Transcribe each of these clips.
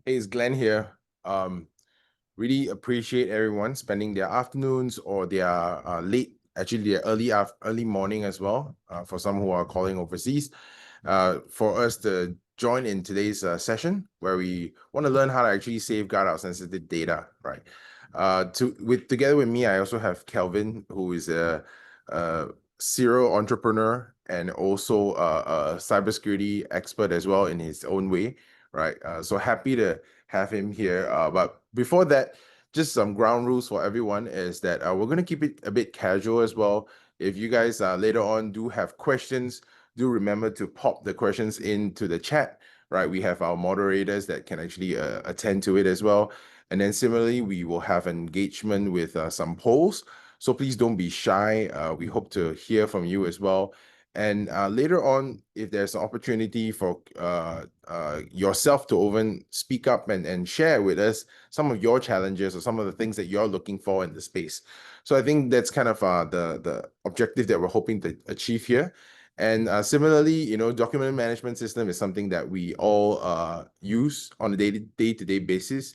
Hey, it's Glenn here. Really appreciate everyone spending their afternoons or their their early morning as well. For some who are calling overseas, for us to join in today's session where we want to learn how to actually safeguard our sensitive data, right? Together with me, I also have Kelvin, who is a serial entrepreneur and also a cybersecurity expert as well in his own way, right? So happy to have him here. But before that, just some ground rules for everyone is that we're going to keep it a bit casual as well. If you guys later on do have questions, do remember to pop the questions into the chat, right? We have our moderators that can actually attend to it as well. And then similarly, we will have engagement with some polls. So please don't be shy. We hope to hear from you as well. And later on, if there's an opportunity for yourself to even speak up and share with us some of your challenges or some of the things that you're looking for in the space. So I think that's kind of the objective that we're hoping to achieve here. And similarly, document management system is something that we all use on a day-to-day basis.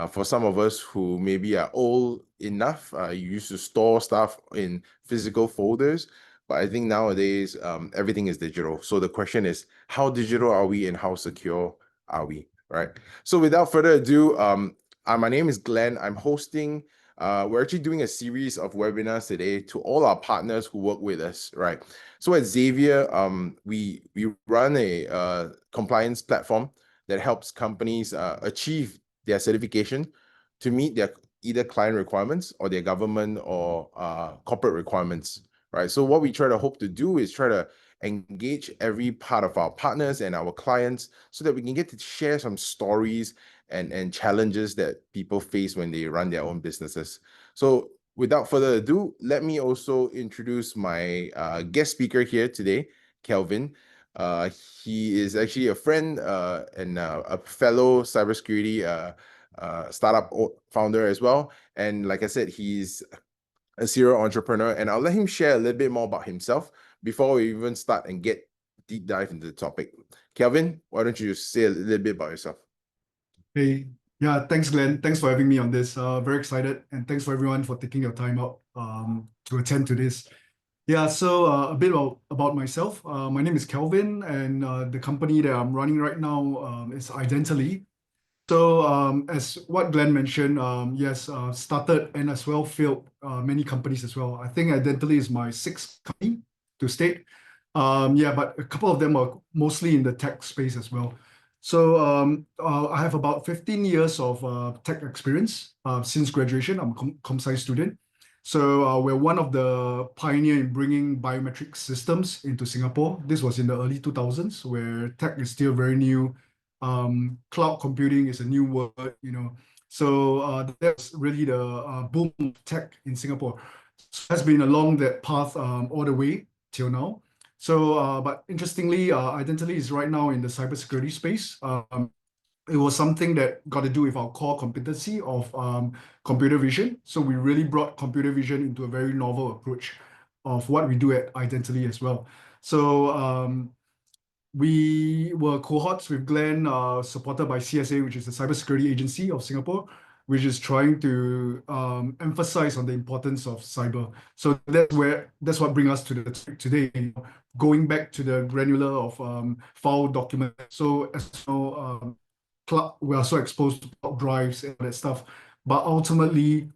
For some of us who maybe are old enough, you used to store stuff in physical folders. But I think nowadays, everything is digital. So the question is, how digital are we and how secure are we, right? So without further ado, my name is Glenn. I'm hosting, we're actually doing a series of webinars today to all our partners who work with us, right? So at Zavior, we run a compliance platform that helps companies achieve their certification to meet their either client requirements or their government or corporate requirements, right? So what we try to hope to do is try to engage every part of our partners and our clients so that we can get to share some stories and challenges that people face when they run their own businesses. So without further ado, let me also introduce my guest speaker here today, Kelvin. Uh, he is actually a friend and a fellow cybersecurity startup founder as well. And like I said, he's a serial entrepreneur, and I'll let him share a little bit more about himself before we even start and get deep dive into the topic. Kelvin, why don't you say a little bit about yourself? Hey, yeah, thanks, Glenn. Thanks for having me on this. Very excited, and thanks for everyone for taking your time out to attend to this. Yeah, so a bit about myself. My name is Kelvin, and the company that I'm running right now is Identity. So, as what Glenn mentioned, yes, started and as well failed many companies as well. I think Identity is my sixth company to state. Yeah, but a couple of them are mostly in the tech space as well. So, I have about 15 years of tech experience since graduation. I'm a comp sci student. So, we're one of the pioneer in bringing biometric systems into Singapore. This was in the early 2000s, where tech is still very new. Cloud computing is a new word. So that's really the boom of tech in Singapore. So has been along that path all the way till now. So, but interestingly, Identity is right now in the cybersecurity space. It was something that got to do with our core competency of computer vision. So we really brought computer vision into a very novel approach of what we do at Identity as well. So we were cohorts with Glenn, supported by CSA, which is the Cybersecurity Agency of Singapore, which is trying to emphasize on the importance of cyber. So that's what brings us to the topic today, going back to the granular of file document. So as you know, we are so exposed to cloud drives and all that stuff, but ultimately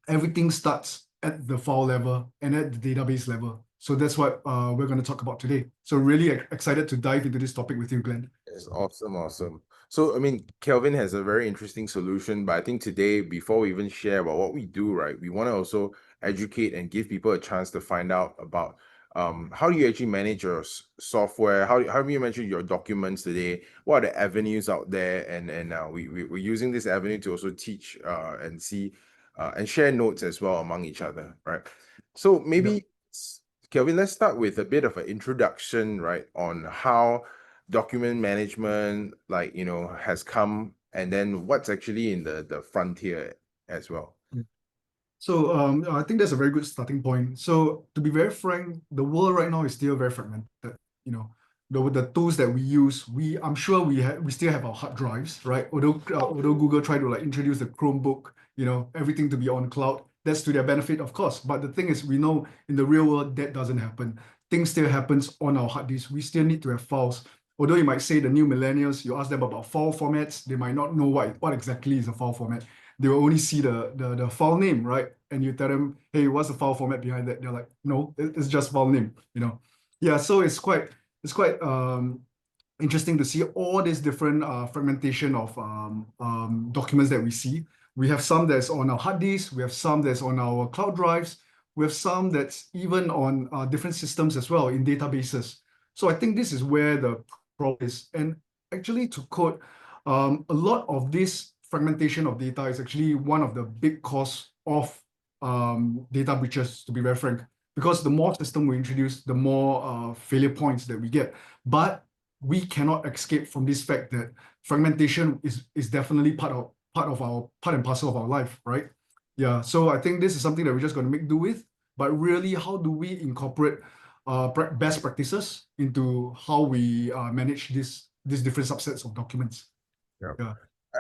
everything starts at the file level and at the database level. So that's what we're going to talk about today. So really excited to dive into this topic with you, Glenn. It's awesome, awesome. So, I mean, Kelvin has a very interesting solution, but I think today, before we even share about what we do, right, we want to also educate and give people a chance to find out about how do you actually manage your software? How do you manage your documents today? What are the avenues out there? And we're using this avenue to also teach and see and share notes as well among each other, right? So Yep. maybe, Kelvin, let's start with a bit of an introduction, right, on how document management has come, and then what's actually in the frontier as well. So I think that's a very good starting point. So to be very frank, the world right now is still very fragmented. You know, the tools that we use, I'm sure we still have our hard drives, right? Although Google tried to like introduce the Chromebook, everything to be on cloud, that's to their benefit, of course. But the thing is, we know in the real world that doesn't happen. Things still happens on our hard disk. We still need to have files. Although you might say the new millennials, you ask them about file formats, they might not know what exactly is a file format. They will only see the file name, right? And you tell them, hey, what's the file format behind that? They're like, no, it's just file name, Yeah, so it's quite interesting to see all these different fragmentation of documents that we see. We have some that's on our hard disk, we have some that's on our cloud drives, we have some that's even on different systems as well in databases. So I think this is where the problem is. And actually, to quote, a lot of this fragmentation of data is actually one of the big cause of data breaches, to be very frank, because the more system we introduce, the more failure points that we get. But we cannot escape from this fact that fragmentation is definitely part and parcel of our life, right? Yeah. So I think this is something that we're just going to make do with. But really, how do we incorporate best practices into how we manage these different subsets of documents? Yeah. Yeah.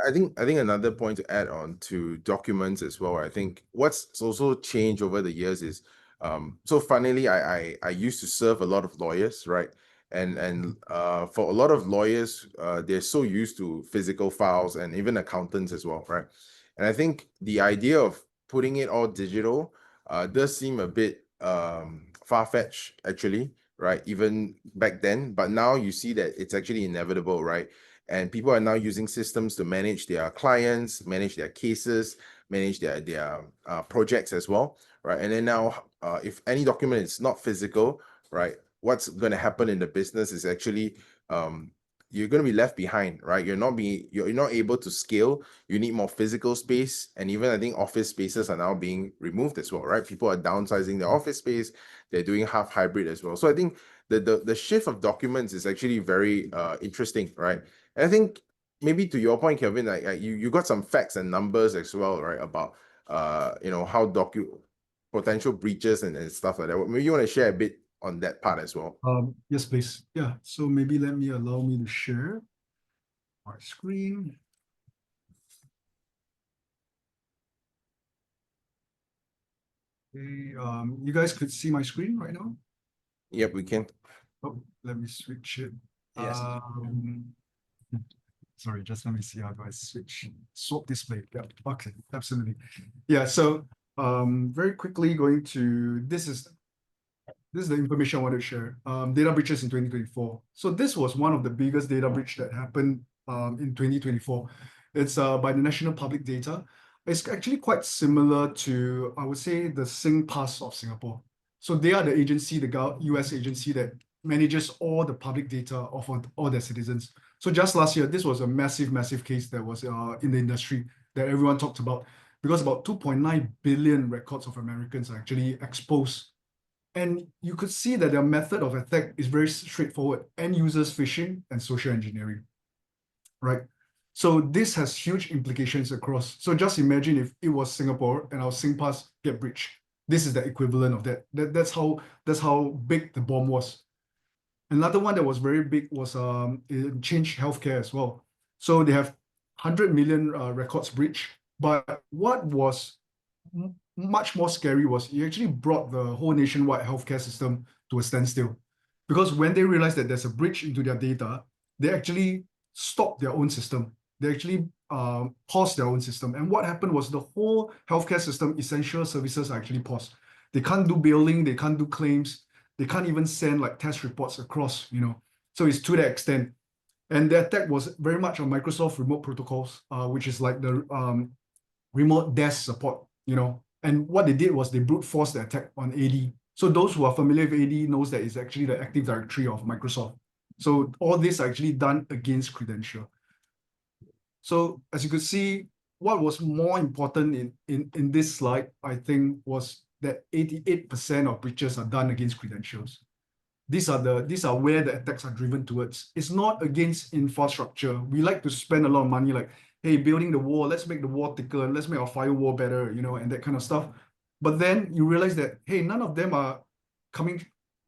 I think another point to add on to documents as well. I think what's also changed over the years is so funnily I used to serve a lot of lawyers, right? And for a lot of lawyers, they're so used to physical files and even accountants as well, right? And I think the idea of putting it all digital does seem a bit far-fetched actually, right? Even back then, but now you see that it's actually inevitable, right? And people are now using systems to manage their clients, manage their cases, manage their projects as well, right? And then now, if any document is not physical, right, what's going to happen in the business is actually you're going to be left behind, right? You're not able to scale. You need more physical space, and even I think office spaces are now being removed as well, right? People are downsizing their office space. They're doing half hybrid as well. So I think the shift of documents is actually very interesting, right? And I think maybe to your point, Kelvin, like you got some facts and numbers as well, right? About how potential breaches and stuff like that. Maybe you want to share a bit on that part as well. Yes, please. Yeah. So maybe allow me to share my screen. Okay, you guys could see my screen right now? Yep, we can. Oh, let me switch it. Yes. Sorry, just let me see how do I swap display. Yeah, okay, absolutely. Yeah, so very quickly going to this is the information I want to share. Data breaches in 2024. So this was one of the biggest data breach that happened in 2024. It's by the National Public Data. It's actually quite similar to, I would say, the SingPass of Singapore. So they are the agency, the US agency that manages all the public data of all their citizens. So just last year, this was a massive, massive case that was in the industry that everyone talked about, because about 2.9 billion records of Americans are actually exposed. And you could see that their method of attack is very straightforward: end users phishing and social engineering, right? So this has huge implications across. So just imagine if it was Singapore and our SingPass get breached. This is the equivalent of that. That's how big the bomb was. Another one that was very big was in Change Healthcare as well. So they have 100 million records breach. But what was much more scary was it actually brought the whole nationwide healthcare system to a standstill. Because when they realized that there's a breach into their data, they actually stopped their own system. They actually paused their own system. And what happened was the whole healthcare system, essential services are actually paused. They can't do billing, they can't do claims, they can't even send like test reports across, So it's to that extent. And the attack was very much on Microsoft remote protocols, which is like the remote desk support, And what they did was they brute forced the attack on AD. So those who are familiar with AD knows that it's actually the Active Directory of Microsoft. So all this are actually done against credential. So as you could see, what was more important in this slide, I think, was that 88% of breaches are done against credentials. These are where the attacks are driven towards. It's not against infrastructure. We like to spend a lot of money like, hey, building the wall, let's make the wall thicker, let's make our firewall better, and that kind of stuff. But then you realize that, hey, none of them are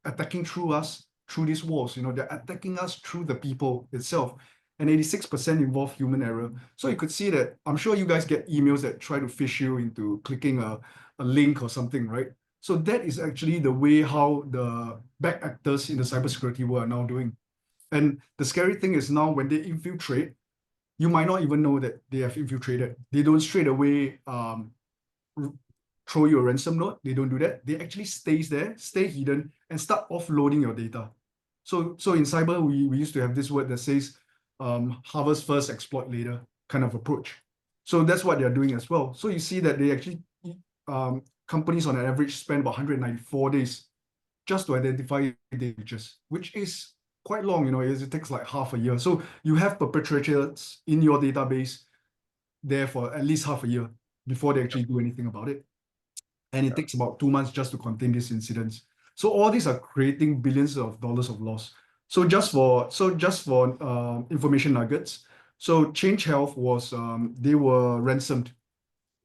attacking through us. through these walls. They're attacking us through the people itself. And 86% involve human error. So you could see that I'm sure you guys get emails that try to fish you into clicking a link or something, right? So that is actually the way how the bad actors in the cybersecurity world are now doing. And the scary thing is now when they infiltrate, you might not even know that they have infiltrated. They don't straight away throw you a ransom note. They don't do that. They actually stays there, stay hidden, and start offloading your data. So in cyber, we used to have this word that says harvest first, exploit later kind of approach. So that's what they're doing as well. So you see that they actually companies on an average spend about 194 days just to identify breaches, which is quite long. It takes like half a year. So you have perpetrators in your database there for at least half a year before they actually do anything about it. And it takes about 2 months just to contain these incidents. So all these are creating billions of dollars of loss. So just for information nuggets, so Change Health was they were ransomed,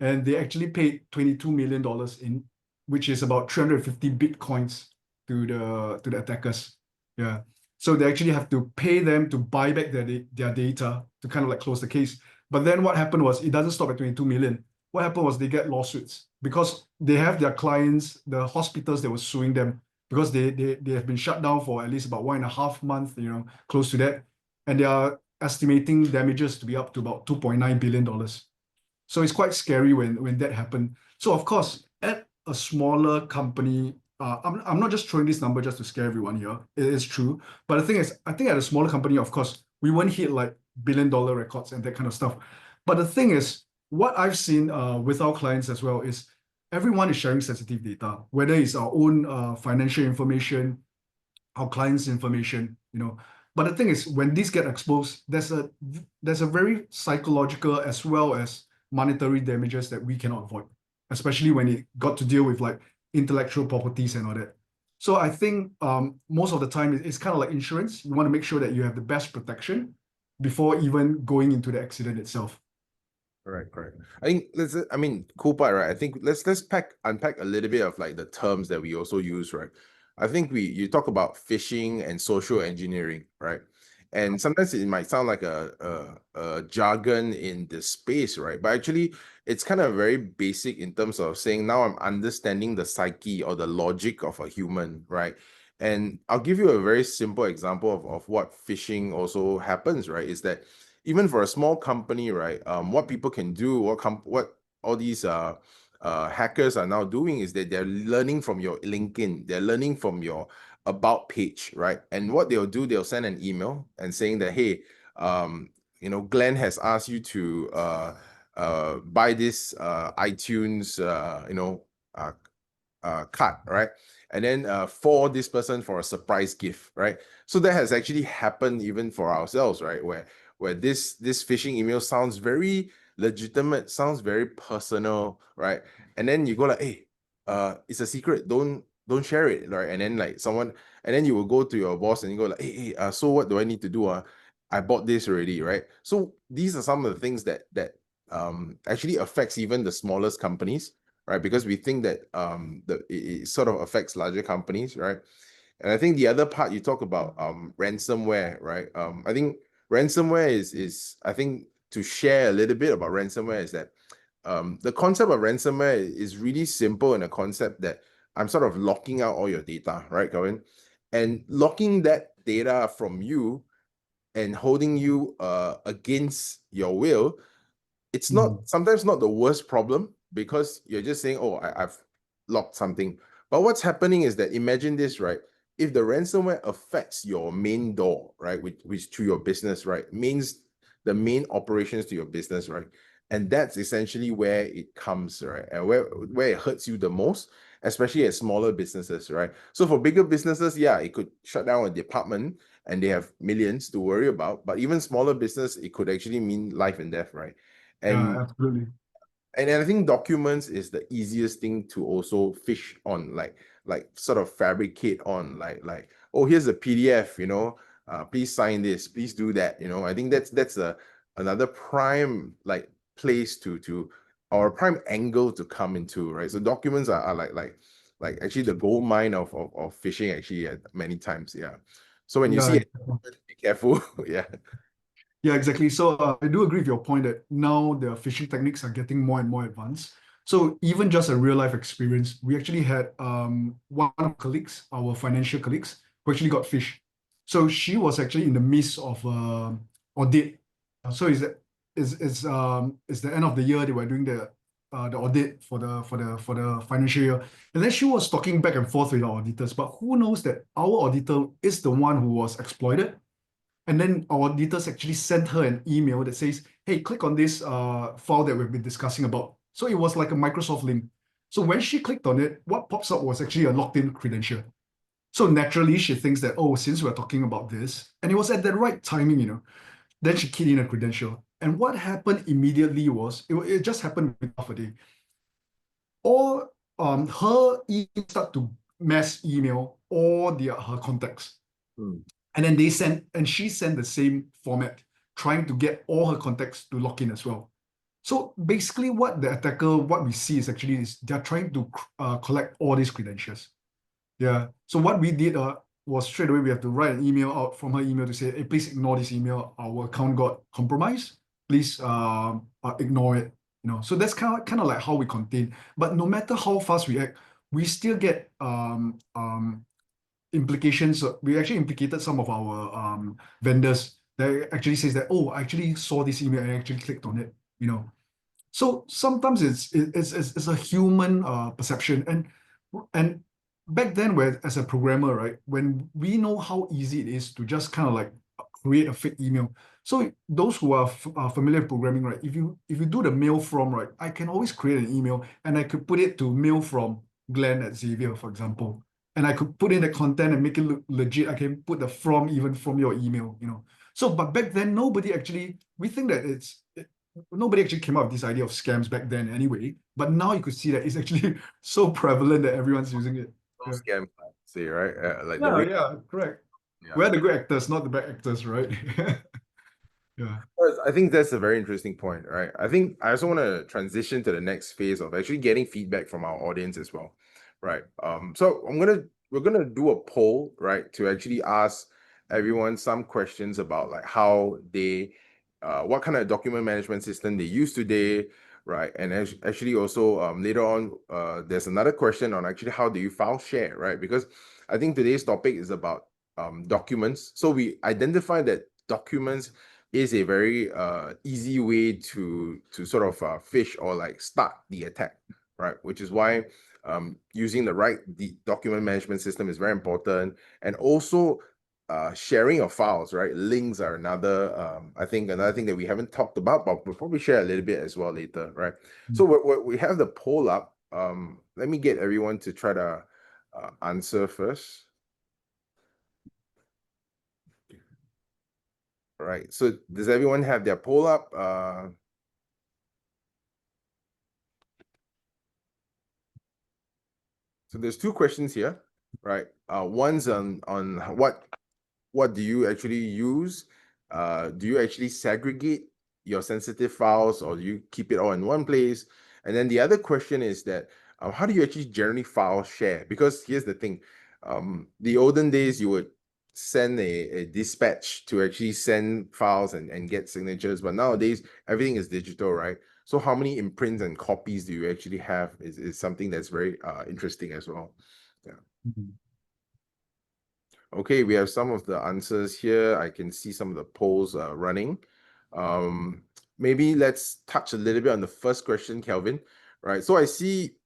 and they actually paid $22 million in, which is about 350 bitcoins to the attackers. Yeah. So they actually have to pay them to buy back their data to kind of like close the case. But then what happened was it doesn't stop at 22 million. What happened was they get lawsuits because they have their clients, the hospitals that were suing them because they have been shut down for at least about 1.5 months, close to that. And they are estimating damages to be up to about $2.9 billion. So it's quite scary when that happened. So of course, at a smaller company, I'm not just throwing this number just to scare everyone here. It is true. But the thing is, I think at a smaller company, of course, we won't hit like billion-dollar records and that kind of stuff. But the thing is, what I've seen with our clients as well is everyone is sharing sensitive data, whether it's our own financial information, our clients' information. But the thing is, when these get exposed, there's a very psychological as well as monetary damages that we cannot avoid, especially when it got to deal with like intellectual properties and all that. So I think most of the time it's kind of like insurance. You want to make sure that you have the best protection before even going into the accident itself. Correct. I mean, cool part, right? I think let's unpack a little bit of like the terms that we also use, right? I think you talk about phishing and social engineering, right? And sometimes it might sound like a jargon in the space, right? But actually, it's kind of very basic in terms of saying now I'm understanding the psyche or the logic of a human, right? And I'll give you a very simple example of what phishing also happens, right? Is that even for a small company, right? What people can do, what all these hackers are now doing is that they're learning from your LinkedIn, they're learning from your about page, right? And what they'll do, they'll send an email and saying that, hey, Glenn has asked you to buy this iTunes, card, right? And then for this person for a surprise gift, right? So that has actually happened even for ourselves, right? Where this phishing email sounds very legitimate, sounds very personal, right? And then you go like, hey, it's a secret, don't share it, right? And then like and then you will go to your boss and you go like, hey, so what do I need to do? I bought this already, right? So these are some of the things that actually affects even the smallest companies, right? Because we think that it sort of affects larger companies, right? And I think the other part you talk about ransomware, right? I think ransomware is I think to share a little bit about ransomware is that the concept of ransomware is really simple, and a concept that I'm sort of locking out all your data, right, Kevin? And locking that data from you and holding you against your will, it's not sometimes not the worst problem, because you're just saying, oh, I've locked something. But what's happening is that, imagine this, right? If the ransomware affects your main door, right, which to your business, right, means the main operations to your business, right? And that's essentially where it comes, right? And where it hurts you the most, especially at smaller businesses, right? So for bigger businesses, yeah, it could shut down a department and they have millions to worry about. But even smaller business, it could actually mean life and death, right? Yeah, And absolutely. and I think documents is the easiest thing to also fish on, like sort of fabricate on, like oh, here's a PDF, please sign this, please do that. I think that's another prime place to or prime angle to come into, right? So documents are like like actually the gold mine of phishing actually at many times. Yeah. So when you Yeah, see it, be careful. Yeah. yeah, exactly. So I do agree with your point that now the phishing techniques are getting more and more advanced. So even just a real life experience, we actually had one of our colleagues, our financial colleagues, who actually got phished. So she was actually in the midst of audit. So is the end of the year, they were doing the audit for the financial year. And then she was talking back and forth with our auditors. But who knows that our auditor is the one who was exploited? And then our auditors actually sent her an email that says, hey, click on this file that we've been discussing about. So it was like a Microsoft link. So when she clicked on it, what pops up was actually a locked-in credential. So naturally, she thinks that, oh, since we're talking about this, and it was at the right timing, then she keyed in a credential. And what happened immediately was, it just happened within half a day. Or her email start to mass email all her contacts. Hmm. And then she sent the same format, trying to get all her contacts to log in as well. So basically, what we see is they're trying to collect all these credentials. Yeah. So what we did was straight away we have to write an email out from her email to say, hey, please ignore this email. Our account got compromised. Please ignore it. So that's kind of like how we contain. But no matter how fast we act, we still get implications. We actually implicated some of our vendors that actually says that, oh, I actually saw this email and I actually clicked on it. So sometimes it's a human perception. And back then, where as a programmer, right, when we know how easy it is to just kind of like create a fake email. So those who are familiar with programming, right, if you do the mail from, right, I can always create an email and I could put it to mail from Glenn at Zavior, for example. And I could put in the content and make it look legit. I can put the from even from your email. So, but back then, we think that nobody actually came up with this idea of scams back then anyway. But now you could see that it's actually so prevalent that everyone's using it. No Yeah, scam, say, right? Like the yeah, ring. yeah, correct. Yeah. We're the good actors, not the bad actors, right? Yeah. I think that's a very interesting point, right? I think I also want to transition to the next phase of actually getting feedback from our audience as well, right? So we're gonna do a poll, right, to actually ask everyone some questions about like how what kind of document management system they use today, right? And actually also later on, there's another question on actually how do you file share, right? Because I think today's topic is about documents. So we identify that documents is a very easy way to sort of fish or like start the attack, right? Which is why using the document management system is very important, and also sharing of files, right? Links are another I think another thing that we haven't talked about, but we'll probably share a little bit as well later, right? So we have the poll up. Let me get everyone to try to answer first. Right. So does everyone have their poll up? So there's two questions here, right? One's on what do you actually use? Do you actually segregate your sensitive files, or do you keep it all in one place? And then the other question is that how do you actually generally file share? Because here's the thing, the olden days you would send a dispatch to actually send files and get signatures, but nowadays everything is digital, right? So how many imprints and copies do you actually have is something that's very interesting as well. Yeah. Mhm. Okay, we have some of the answers here. I can see some of the polls running. Maybe let's touch a little bit on the first question, Kelvin. Right. So I see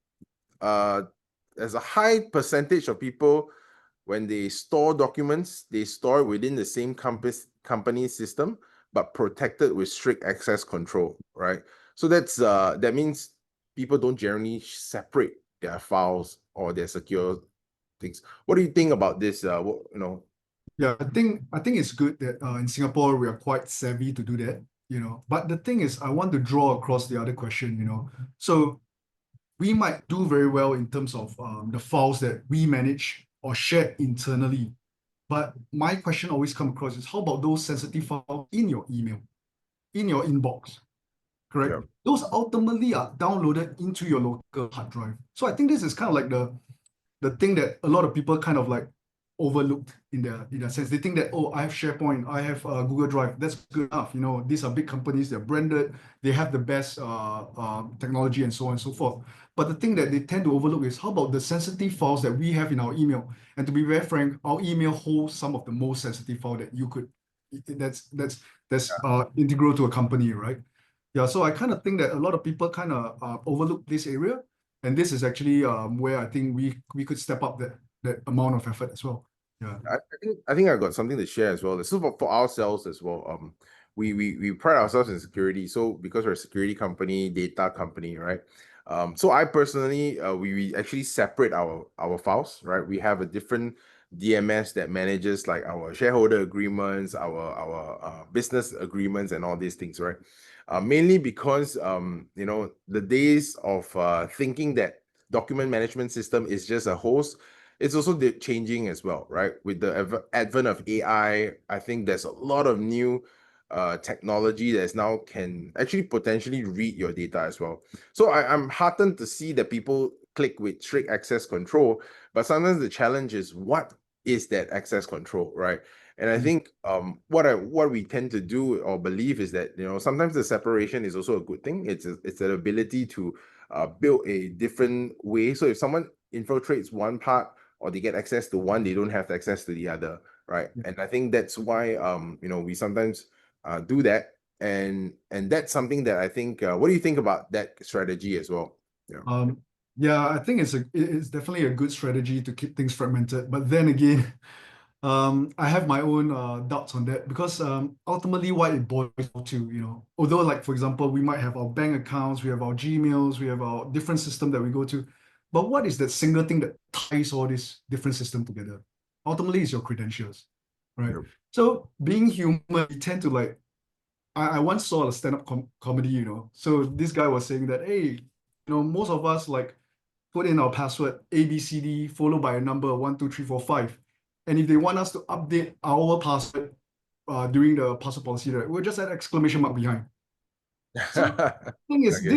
there's a high percentage of people when they store documents, they store it within the same company system, but protected with strict access control, right? So that means people don't generally separate their files or their secure things. What do you think about this? Yeah, I think it's good that in Singapore we are quite savvy to do that. But the thing is, I want to draw across the other question. So we might do very well in terms of the files that we manage or share internally. But my question always comes across is, how about those sensitive files in your email, in your inbox, Yeah. correct? Those ultimately are downloaded into your local hard drive. So I think this is kind of like the thing that a lot of people kind of like overlooked in their sense. They think that, oh, I have SharePoint, I have Google Drive, that's good enough. You know, these are big companies, they're branded, they have the best technology and so on and so forth. But the thing that they tend to overlook is how about the sensitive files that we have in our email? And to be very frank, our email holds some of the most sensitive file that you could, that's integral to a company, right? Yeah, so I kind of think that a lot of people kind of overlook this area, and this is actually where I think we could step up that amount of effort as well. Yeah. I think I got something to share as well. So for ourselves as well, we pride ourselves in security. So because we're a security company, data company, right? So I personally, we actually separate our files, right? We have a different DMS that manages like our shareholder agreements, our business agreements, and all these things, right? Mainly because the days of thinking that document management system is just a host, it's also changing as well, right? With the advent of AI, I think there's a lot of new technology that now can actually potentially read your data as well. So I'm heartened to see that people click with strict access control, but sometimes the challenge is what is that access control, right? And I think what we tend to do or believe is that sometimes the separation is also a good thing. It's an ability to build a different way. So if someone infiltrates one part or they get access to one, they don't have access to the other, right? Yeah. And I think that's why we sometimes do that, and that's something that I think. What do you think about that strategy as well? Yeah. Yeah, I think it's definitely a good strategy to keep things fragmented. But then again, I have my own doubts on that because ultimately what it boils down to, although like for example, we might have our bank accounts, we have our Gmails, we have our different system that we go to, but what is that single thing that ties all these different systems together? Ultimately, it's your credentials, right? Yep. So being human, we tend to like. I once saw a stand-up comedy, So this guy was saying that, hey, most of us like put in our password ABCD followed by a number 1 2 3 4 5, and if they want us to update our password during the password policy, right, we'll just add exclamation mark behind. So thing is, Okay.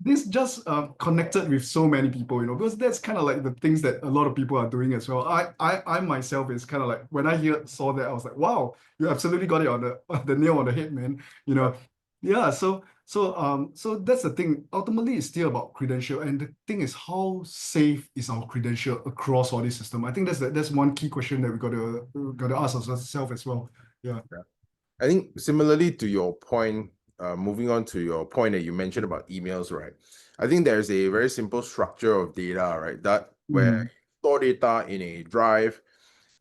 this just connected with so many people, because that's kind of like the things that a lot of people are doing as well. I myself is kind of like when I saw that, I was like, wow, you absolutely got it on the nail on the head, man. Yeah. Yeah. So that's the thing. Ultimately, it's still about credential, and the thing is, how safe is our credential across all these systems? I think that's one key question that we gotta ask ourselves as well. Yeah. I think similarly to your point, moving on to your point that you mentioned about emails, right? I think there's a very simple structure of data, right? That where Mm, you store data in a drive,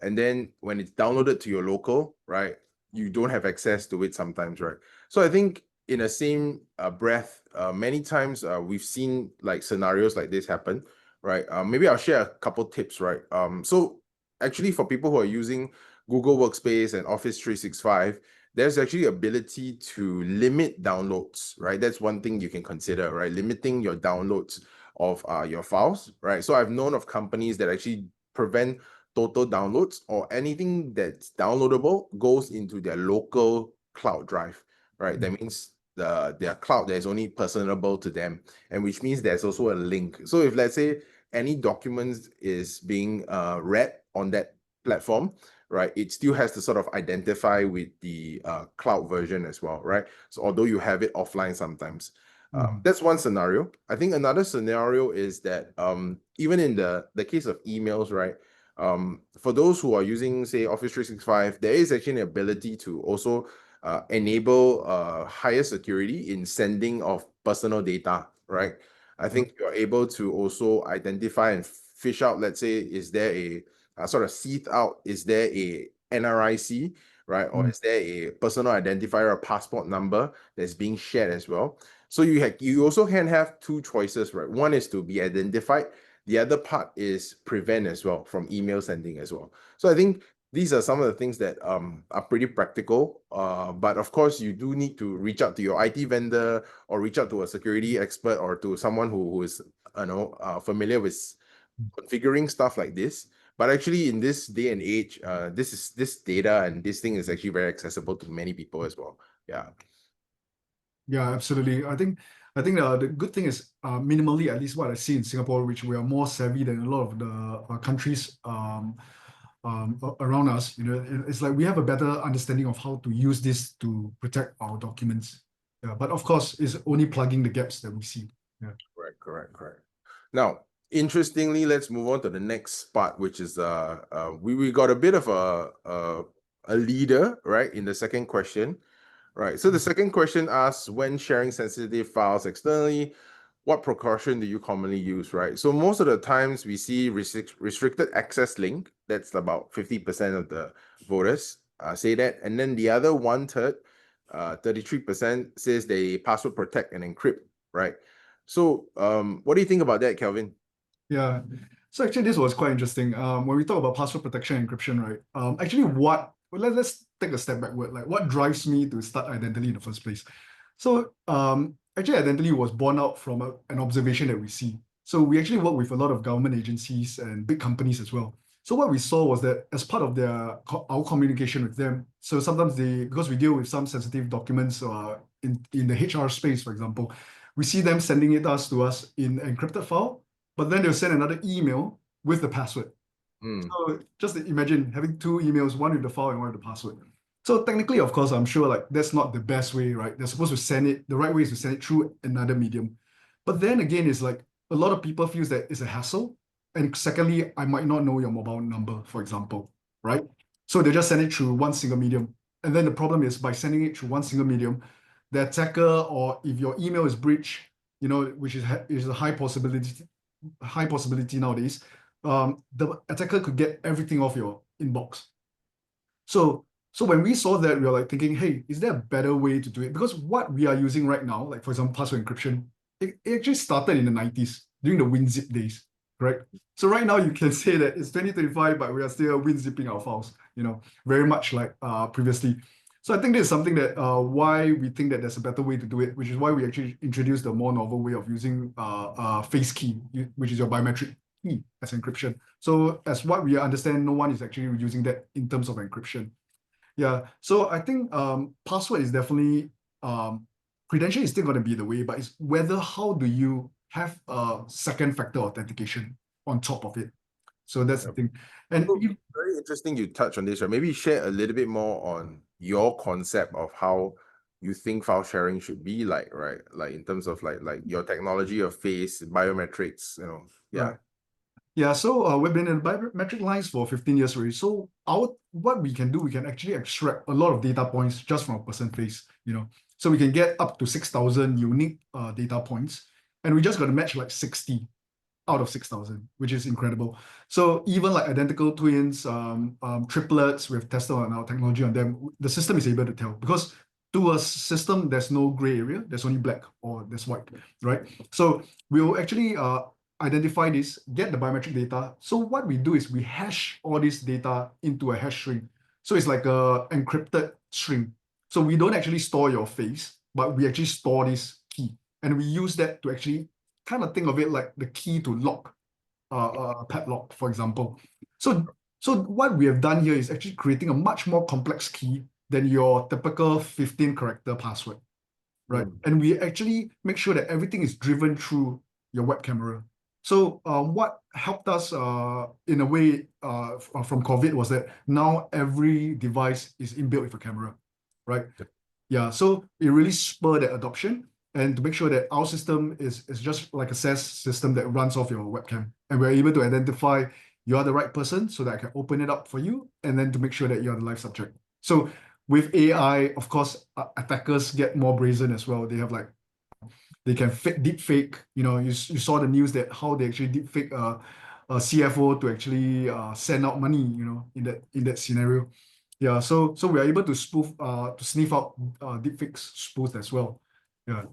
and then when it's downloaded to your local, right, you don't have access to it sometimes, right? So I think in the same breath, many times we've seen like scenarios like this happen, right? Maybe I'll share a couple tips, right? So actually for people who are using Google Workspace and Office 365, there's actually ability to limit downloads, right? That's one thing you can consider, right? Limiting your downloads of your files, right? So I've known of companies that actually prevent total downloads, or anything that's downloadable goes into their local cloud drive, right? That means their cloud that is only personable to them, and which means there's also a link. So if let's say any documents is being read on that platform, right, it still has to sort of identify with the cloud version as well, right? So although you have it offline sometimes. mm, That's one scenario. I think another scenario is that even in the case of emails, right? For those who are using, say, Office 365, there is actually an ability to also enable higher security in sending of personal data, right? I think you're able to also identify and fish out, let's say, is there a sort of seed out, is there a NRIC, right? Or mm, is there a personal identifier or passport number that's being shared as well? So you also can have two choices, right? One is to be identified. The other part is prevent as well from email sending as well. So I think these are some of the things that are pretty practical. But of course, you do need to reach out to your IT vendor or reach out to a security expert or to someone who is familiar with configuring stuff like this. But actually, in this day and age, this data and this thing is actually very accessible to many people as well. Yeah. Yeah, absolutely. I think the good thing is minimally, at least what I see in Singapore, which we are more savvy than a lot of the countries around us. It's like we have a better understanding of how to use this to protect our documents. Yeah, but of course, it's only plugging the gaps that we see. Yeah. Correct. Now, interestingly, let's move on to the next part, which is we got a bit of a leader, right, in the second question. Right. So the second question asks, when sharing sensitive files externally, what precaution do you commonly use, right? So most of the times we see restricted access link. That's about 50% of the voters say that. And then the other 1/3, 33% says they password protect and encrypt, right? So what do you think about that, Kelvin? Yeah. So actually, this was quite interesting. When we talk about password protection and encryption, right? Actually, let's take a step backward. Like, what drives me to start Identity in the first place? So, actually, Identity was born out from an observation that we see. So we actually work with a lot of government agencies and big companies as well. So what we saw was that as part of our communication with them, so sometimes because we deal with some sensitive documents in the HR space, for example, we see them sending us to us in encrypted file, but then they'll send another email with the password. So just imagine having two emails, one with the file and one with the password. So technically, of course, I'm sure like that's not the best way, right? They're supposed to send it, the right way is to send it through another medium. But then again, it's like a lot of people feels that it's a hassle. And secondly, I might not know your mobile number, for example, right? So they just send it through one single medium. And then the problem is by sending it through one single medium, the attacker, or if your email is breached, which is a high possibility nowadays, the attacker could get everything off your inbox. So when we saw that, we were like thinking, hey, is there a better way to do it? Because what we are using right now, like for example, password encryption, it actually started in the 90s during the WinZip days, correct? So right now you can say that it's 2025, but we are still WinZipping our files, very much like previously. So I think this is something that why we think that there's a better way to do it, which is why we actually introduced the more novel way of using face key, which is your biometric key as encryption. So as what we understand, no one is actually using that in terms of encryption. Yeah. So I think password is definitely credential is still going to be the way, but it's whether how do you have a second factor authentication on top of it. So that's the thing. And So very interesting you touch on this, right? Maybe share a little bit more on your concept of how you think file sharing should be like, right? Like in terms of like your technology of face, biometrics, yeah. right. Yeah, so we've been in biometric lines for 15 years already. So what we can do, we can actually extract a lot of data points just from a person face. So we can get up to 6,000 unique data points, and we just got to match like 60 out of 6,000, which is incredible. So even like identical twins, triplets, we've tested on our technology on them. The system is able to tell because to a system, there's no gray area. There's only black or there's white, right? So we'll actually identify this, get the biometric data. So what we do is we hash all this data into a hash string. So it's like a encrypted string. So we don't actually store your face, but we actually store this key. And we use that to actually kind of think of it like the key to lock a padlock, for example. So what we have done here is actually creating a much more complex key than your typical 15 character password, right? And we actually make sure that everything is driven through your web camera. So what helped us in a way from COVID was that now every device is inbuilt with a camera, right? Yeah, so it really spurred that adoption and to make sure that our system is just like a SaaS system that runs off your webcam. And we're able to identify you are the right person so that I can open it up for you and then to make sure that you're the live subject. So with AI, of course, attackers get more brazen as well. They can deep fake. You saw the news that how they actually deep fake a CFO to actually send out money. In that scenario. Yeah, so we are able to sniff out deepfakes spoofs as well. Yeah.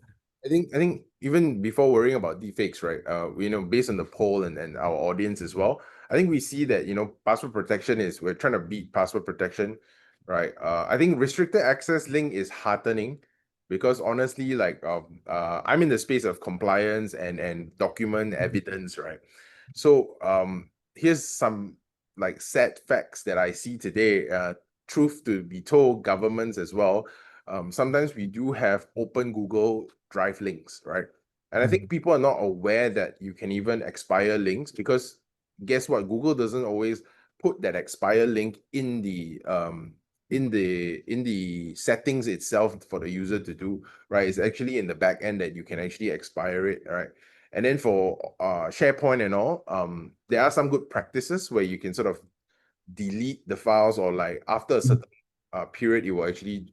I think even before worrying about deepfakes, right? Based on the poll and our audience as well, I think we see that password protection we're trying to beat password protection, right? I think restricted access link is heartening because honestly, like I'm in the space of compliance and document evidence, right? So here's some like sad facts that I see today. Truth to be told, governments as well sometimes we do have open Google Drive links, right? And I think people are not aware that you can even expire links, because guess what? Google doesn't always put that expire link in the settings itself for the user to do, right? It's actually in the back end that you can actually expire it, right? And then for SharePoint and all, there are some good practices where you can sort of delete the files, or like after a certain period it will actually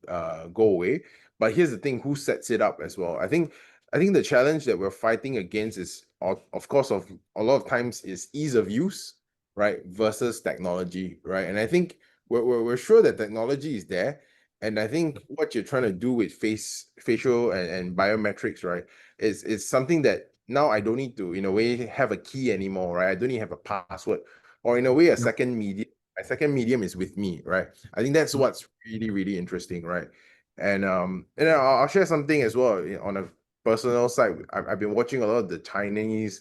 go away. But here's the thing, who sets it up as well? I think the challenge that we're fighting against is, of course, of a lot of times, is ease of use, right, versus technology, right? And I think we're sure that technology is there, and I think what you're trying to do with facial and biometrics, right, is something that now I don't need to, in a way, have a key anymore, right? I don't need to have a password, or in a way, a second medium. My second medium is with me, right? I think that's what's really, really interesting, right? And I'll share something as well on a personal side. I've been watching a lot of the Chinese,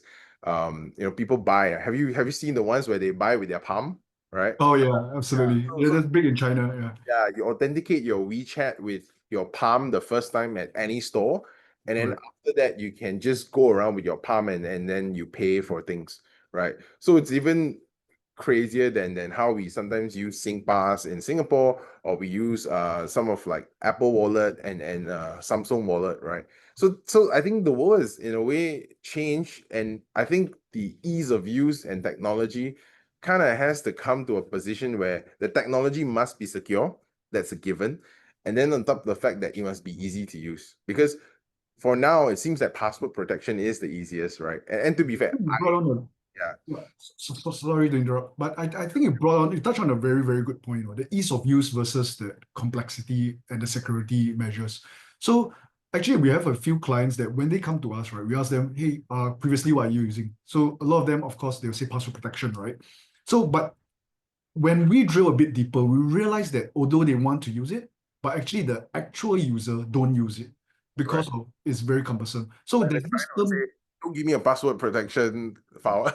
people buy. Have you seen the ones where they buy with their palm, right? Oh yeah, Yeah. absolutely. So, Yeah, so that's big in China. Yeah. yeah, you authenticate your WeChat with your palm the first time at any store, and then Correct. after that you can just go around with your palm, and then you pay for things, right? So it's even crazier than how we sometimes use SingPass in Singapore, or we use some of like Apple Wallet and Samsung Wallet, right? So I think the world is in a way changed, and I think the ease of use and technology kind of has to come to a position where the technology must be secure. That's a given. And then on top of the fact that it must be easy to use. Because for now, it seems that password protection is the easiest, right? And to be fair, You brought on a yeah, Yeah, sorry to interrupt, but I think you touched on a very, very good point, the ease of use versus the complexity and the security measures. So actually, we have a few clients that when they come to us, right, we ask them, hey, previously, what are you using? So a lot of them, of course, they'll say password protection, right? So, but when we drill a bit deeper, we realize that although they want to use it, but actually the actual user don't use it right. because of it's very cumbersome. So Like the there's this client will term. say, don't give me a password protection file.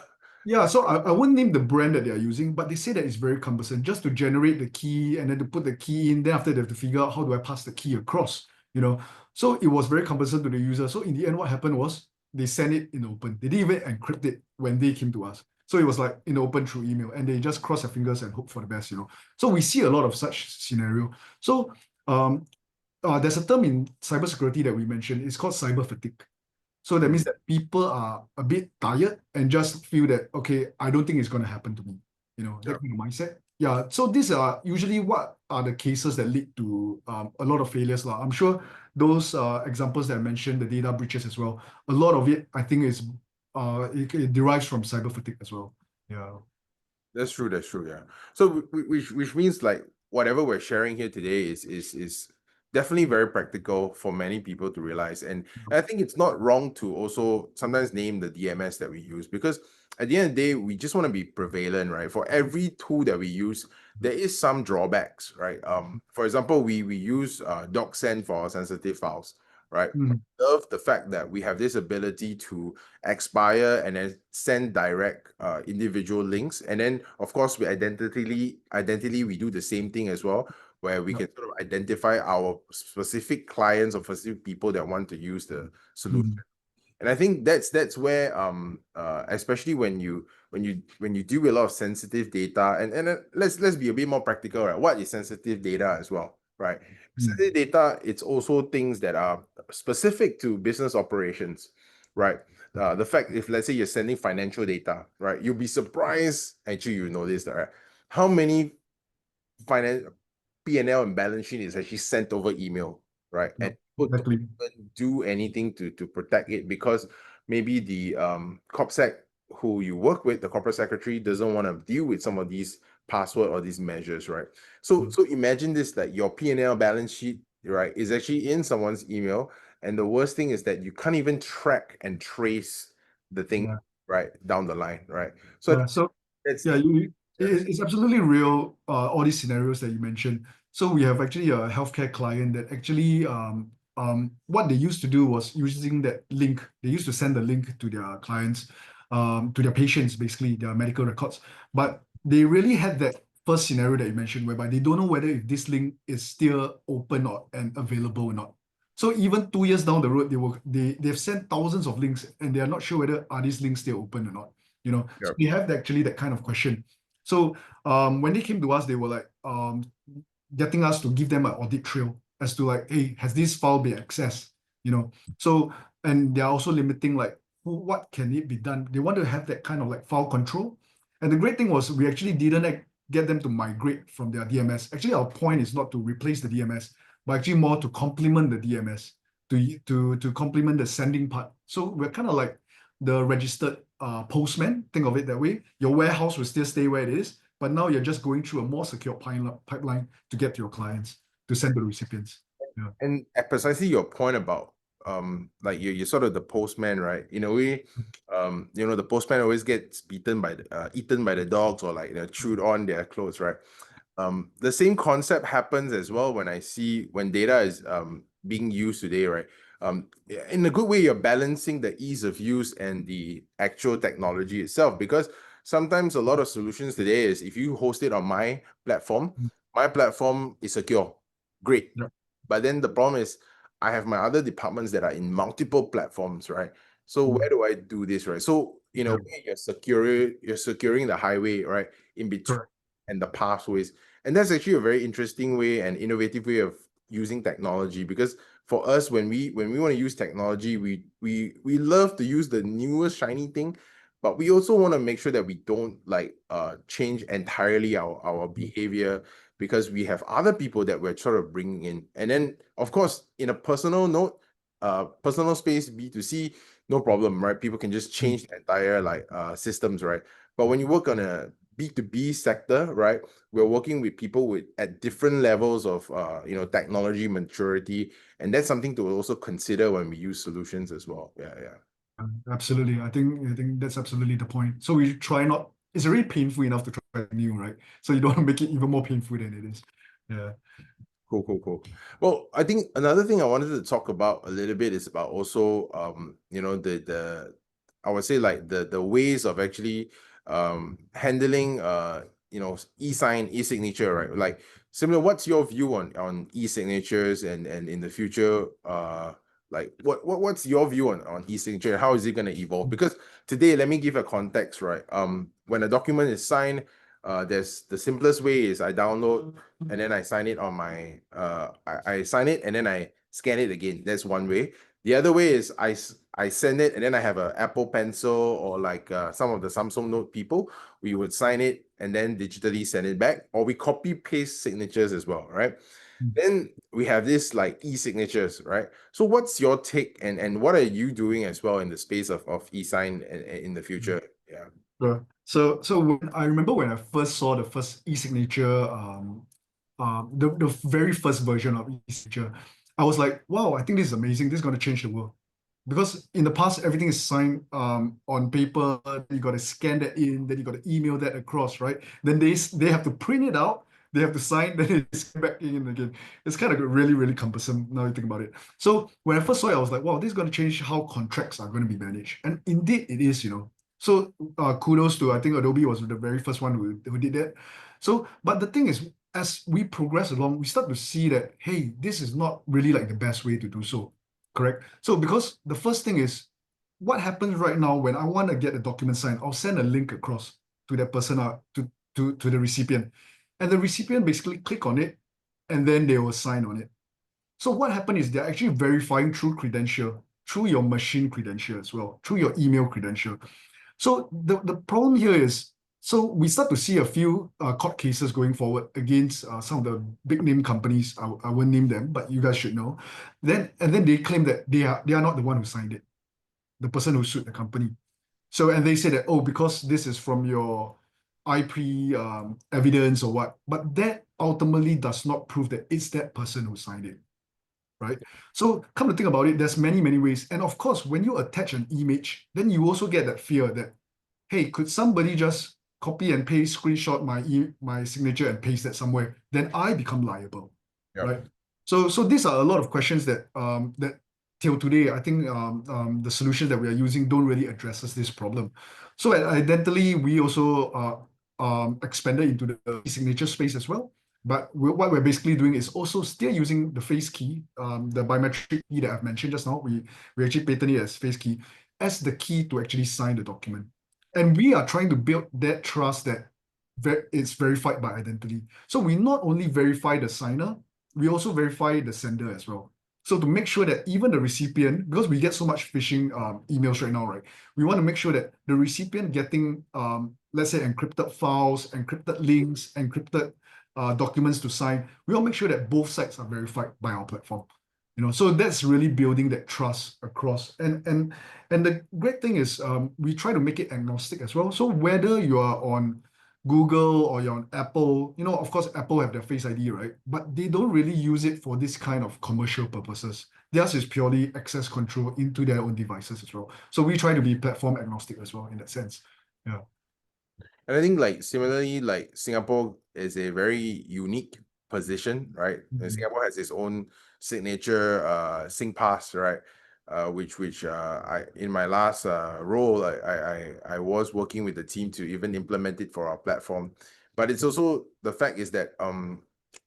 Yeah, so I won't name the brand that they are using, but they say that it's very cumbersome just to generate the key and then to put the key in. Then after they have to figure out how do I pass the key across, you know. So it was very cumbersome to the user. So in the end, what happened was they sent it in open. They didn't even encrypt it when they came to us. So it was like in open through email, and they just cross their fingers and hope for the best, you know. So we see a lot of such scenario. So um, there's a term in cybersecurity that we mentioned. It's called cyber fatigue. So that means that people are a bit tired and just feel that, okay, I don't think it's going to happen to me. Yeah. That kind of mindset. Yeah. So these are usually what are the cases that lead to a lot of failures. I'm sure those examples that I mentioned, the data breaches as well, a lot of it, I think, it derives from cyber fatigue as well. Yeah. That's true. That's true. Yeah. So which means like whatever we're sharing here today is definitely very practical for many people to realize. And I think it's not wrong to also sometimes name the DMS that we use, because at the end of the day, we just want to be prevalent, right? For every tool that we use, there is some drawbacks, right? For example, we use DocSend for our sensitive files, right? Mhm. Love the fact that we have this ability to expire and then send direct individual links, and then of course we identity we do the same thing as well, where we Yeah. can sort of identify our specific clients or specific people that want to use the solution. Mhm. And I think that's where especially when you deal with a lot of sensitive data, and let's be a bit more practical, right? What is sensitive data as well, right? Mhm. Sensitive data, it's also things that are specific to business operations, right? The fact, if let's say you're sending financial data, right, you'll be surprised, actually you know this, right, how many finance P&L and balance sheet is actually sent over email, right? Yeah. And people don't Exactly. even do anything to protect it, because maybe the CorpSec who you work with, the corporate secretary, doesn't want to deal with some of these password or these measures, right? So imagine this, like your P&L balance sheet, right, is actually in someone's email, and the worst thing is that you can't even track and trace the thing Yeah. right down the line, right? So I Yeah. think So that's yeah, it's absolutely real, all these scenarios that you mentioned. So we have actually a healthcare client that actually what they used to do was using that link. They used to send the link to their clients, to their patients, basically their medical records. But they really had that first scenario that you mentioned, whereby they don't know whether if this link is still open or and available or not. So even 2 years down the road, they've sent thousands of links and they are not sure whether are these links still open or not. So Yep. we have actually that kind of question. So when they came to us, they were like getting us to give them an audit trail as to like, hey, has this file been accessed? So and they're also limiting like what can it be done. They want to have that kind of like file control. And the great thing was we actually didn't get them to migrate from their DMS. Actually, our point is not to replace the DMS, but actually more to complement the DMS, to complement the sending part. So we're kind of like the registered postman. Think of it that way. Your warehouse will still stay where it is, but now you're just going through a more secure pipeline to get to your clients, to send to the recipients. Yeah. And precisely your point about like you're sort of the postman, right? In a way, the postman always gets eaten by the dogs, or like chewed on their clothes, right? The same concept happens as well when I see when data is being used today, right? In a good way, you're balancing the ease of use and the actual technology itself, because sometimes a lot of solutions today is if you host it on my platform is secure, great. Yeah. But then the problem is I have my other departments that are in multiple platforms, right? So Mm. where do I do this, right? So in a Yeah. way, you're securing the highway, right, in between Correct. and the pathways. And that's actually a very interesting way and innovative way of using technology, because for us, when we want to use technology, we love to use the newest shiny thing, but we also want to make sure that we don't like change entirely our behavior, because we have other people that we're sort of bringing in. And then, of course, in a personal note, personal space, B2C, no problem, right? People can just Mm. change the entire like systems, right? But when you work on a B2B sector, right, we're working with people with at different levels of technology maturity, and that's something to also consider when we use solutions as well. Yeah, yeah. Absolutely. I think that's absolutely the point. So we try not, it's already painful enough to try new, right? So you don't want to make it even more painful than it is. Yeah. Cool, cool, cool. Well, I think another thing I wanted to talk about a little bit is about also the I would say like the ways of actually handling e-sign, e-signature, right? Like similar, what's your view on e-signatures and in the future, like what's your view on e-signature? How is it going to evolve? Because today, let me give a context, right? When a document is signed, there's the simplest way is I download and then I sign it on my I sign it and then I scan it again. That's one way. The other way is I send it and then I have a Apple Pencil, or like some of the Samsung Note people, we would sign it and then digitally send it back, or we copy paste signatures as well, right? Mm. Then we have this like e-signatures, right? So what's your take, and what are you doing as well in the space of e-sign in the future? Yeah. Sure. So I remember when I first saw the first e-signature, the very first version of e-signature, I was like, wow, I think this is amazing. This is going to change the world. Because in the past, everything is signed on paper. You got to scan that in, then you got to email that across, right? Then they have to print it out, they have to sign, then it's back in again. It's kind of really, really cumbersome now you think about it. So when I first saw it, I was like, wow, this is going to change how contracts are going to be managed. And indeed it is. So kudos to, I think Adobe was the very first one who did that. So, but the thing is, as we progress along, we start to see that, hey, this is not really like the best way to do so. Correct. So because the first thing is, what happens right now when I want to get a document signed, I'll send a link across to that person, to the recipient. And the recipient basically click on it and then they will sign on it. So what happened is they're actually verifying through credential, through your machine credential as well, through your email credential. So the problem here is, so we start to see a few court cases going forward against some of the big name companies. I won't name them, but you guys should know. And then they claim that they are not the one who signed it, the person who sued the company. So and they say that, oh, because this is from your IP evidence or what, but that ultimately does not prove that it's that person who signed it, right? So come to think about it, there's many, many ways. And of course, when you attach an image, then you also get that fear that, hey, could somebody just copy and paste, screenshot my signature and paste that somewhere? Then I become liable, Yeah. right? So these are a lot of questions that till today, I think the solutions that we are using don't really addresses this problem. So at Identity, we also expanded into the e-signature space as well. But what we're basically doing is also still using the face key, the biometric key that I've mentioned just now. We actually patent it as face key, as the key to actually sign the document. And we are trying to build that trust that it's verified by identity. So we not only verify the signer, we also verify the sender as well. So to make sure that even the recipient, because we get so much phishing emails right now, right? We want to make sure that the recipient getting, let's say, encrypted files, encrypted links, encrypted documents to sign, we want to make sure that both sides are verified by our platform. So that's really building that trust across. And the great thing is we try to make it agnostic as well. So whether you are on Google or you're on Apple, of course, Apple have their Face ID, right? But they don't really use it for this kind of commercial purposes. Theirs is purely access control into their own devices as well. So we try to be platform agnostic as well in that sense. Yeah. And I think like similarly, like Singapore is a very unique position, right? And Singapore has its own signature SingPass, right? Which I in my last role I was working with the team to even implement it for our platform. But it's also the fact is that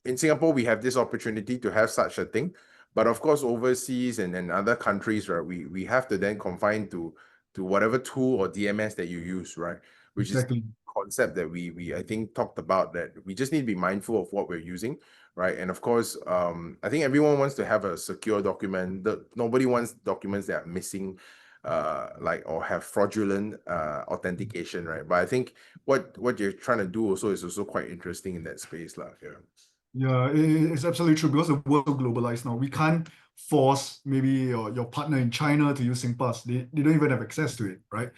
in Singapore we have this opportunity to have such a thing, but of course overseas and other countries, right? We have to then confine to whatever tool or DMS that you use, right? Which Exactly. is concept that we I think talked about, that we just need to be mindful of what we're using, right? And of course, I think everyone wants to have a secure document. Nobody wants documents that are missing, like or have fraudulent authentication, right? But I think what you're trying to do also is also quite interesting in that space, lah. Yeah. Yeah, it's absolutely true because the world is so globalized now. We can't force maybe your partner in China to use SingPass. They don't even have access to it, right?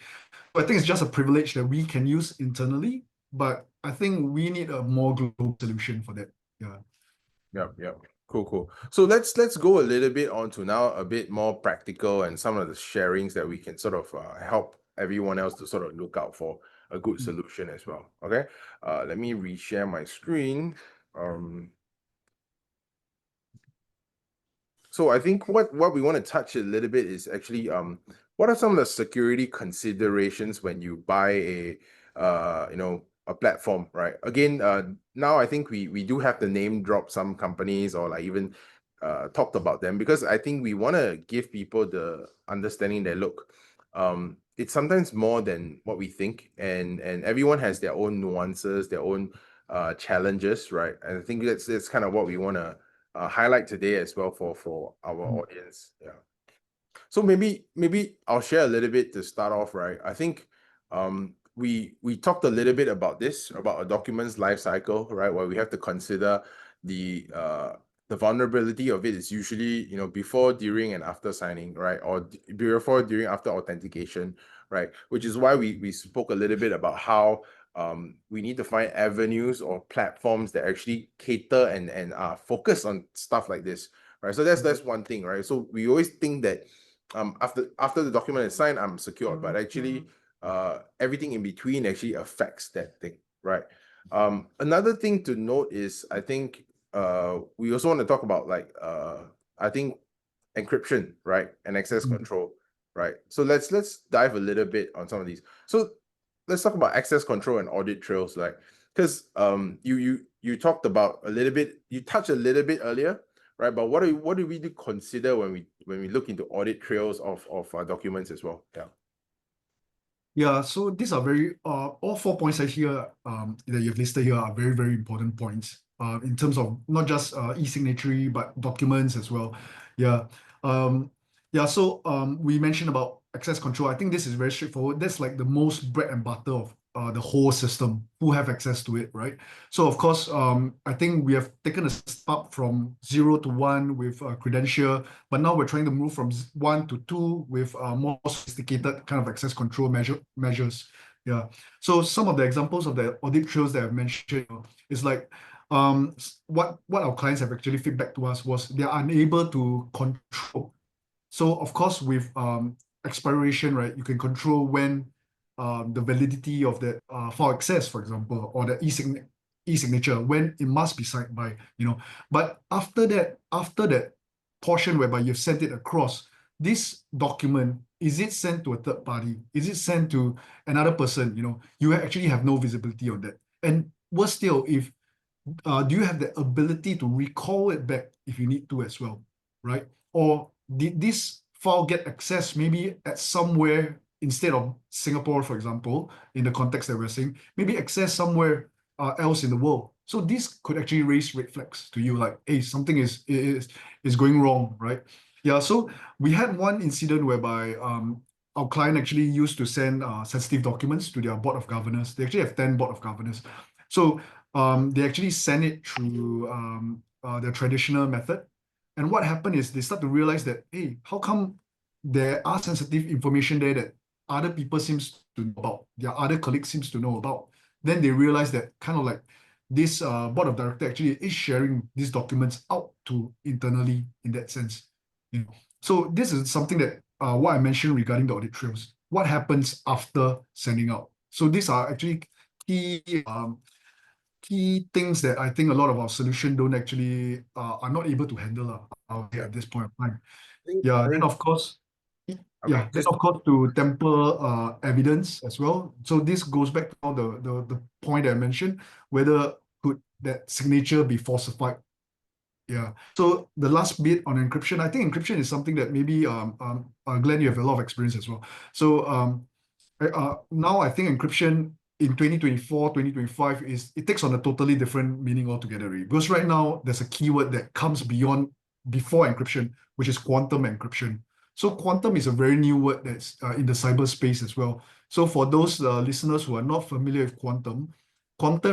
I think it's just a privilege that we can use internally, but I think we need a more global solution for that. Yeah. Yeah. Cool. So let's go a little bit on to now a bit more practical and some of the sharings that we can sort of help everyone else to sort of look out for a good solution as well. Okay. Let me reshare my screen. So I think what we want to touch a little bit is actually what are some of the security considerations when you buy a a platform, right? Again, now I think we do have to name drop some companies or like even talked about them, because I think we want to give people the understanding that look, it's sometimes more than what we think, and everyone has their own nuances, their own challenges, right? And I think that's kind of what we want to highlight today as well for our audience. Yeah. So maybe I'll share a little bit to start off, right? I think we talked a little bit about this, about a document's life cycle, right? Where we have to consider the vulnerability of it is usually, before, during, and after signing, right? Or before, during, after authentication, right? Which is why we spoke a little bit about how we need to find avenues or platforms that actually cater and focus on stuff like this, right? So that's one thing, right? So we always think that after the document is signed, I'm secure, but actually everything in between actually affects that thing, right? Another thing to note is, I think we also want to talk about like I think encryption, right, and access control, right? So let's dive a little bit on some of these. So let's talk about access control and audit trails, like, because you talked about a little bit, you touched a little bit earlier, right? But what do we consider when we look into audit trails of documents as well? Yeah. Yeah, so these are very all 4 points I hear that you've listed here are very, very important points in terms of not just e-signatory but documents as well. Yeah. So we mentioned about access control. I think this is very straightforward. That's like the most bread and butter of the whole system, who have access to it, right? So of course, I think we have taken a step up from 0 to 1 with credential, but now we're trying to move from 1 to 2 with more sophisticated kind of access control measures. Yeah. So some of the examples of the audit trails that I've mentioned is like what our clients have actually feedback to us was they are unable to control. So of course, with expiration, right, you can control when the validity of that file access, for example, or the e-signature, when it must be signed by, But after that portion whereby you've sent it across, this document, is it sent to a third party? Is it sent to another person? You actually have no visibility on that. And worse still, if do you have the ability to recall it back if you need to as well, right? Or did this file get accessed maybe at somewhere instead of Singapore, for example, in the context that we're saying, maybe accessed somewhere else in the world. So this could actually raise red flags to you, like, hey, something is going wrong, right? Yeah. So we had one incident whereby our client actually used to send sensitive documents to their board of governors. They actually have 10 board of governors. So they actually send it through their traditional method. And what happened is they start to realize that, hey, how come there are sensitive information there that other people seems to know about, their other colleagues seems to know about. Then they realize that kind of like this board of director actually is sharing these documents out to internally in that sense. You know? So this is something that what I mentioned regarding the audit trails. What happens after sending out? So these are actually key key things that I think a lot of our solution don't actually are not able to handle Yeah. at this point of time. I think, Yeah, I then think, of course, okay, then just, of course to temper evidence as well. So this goes back to the point that I mentioned, whether could that signature be falsified? Yeah. So the last bit on encryption, I think encryption is something that maybe Glenn, you have a lot of experience as well. So now I think encryption in 2024, 2025 is it takes on a totally different meaning altogether, really. Because right now there's a keyword that comes beyond before encryption, which is quantum encryption. So quantum is a very new word that's in the cyberspace as well. So for those listeners who are not familiar with quantum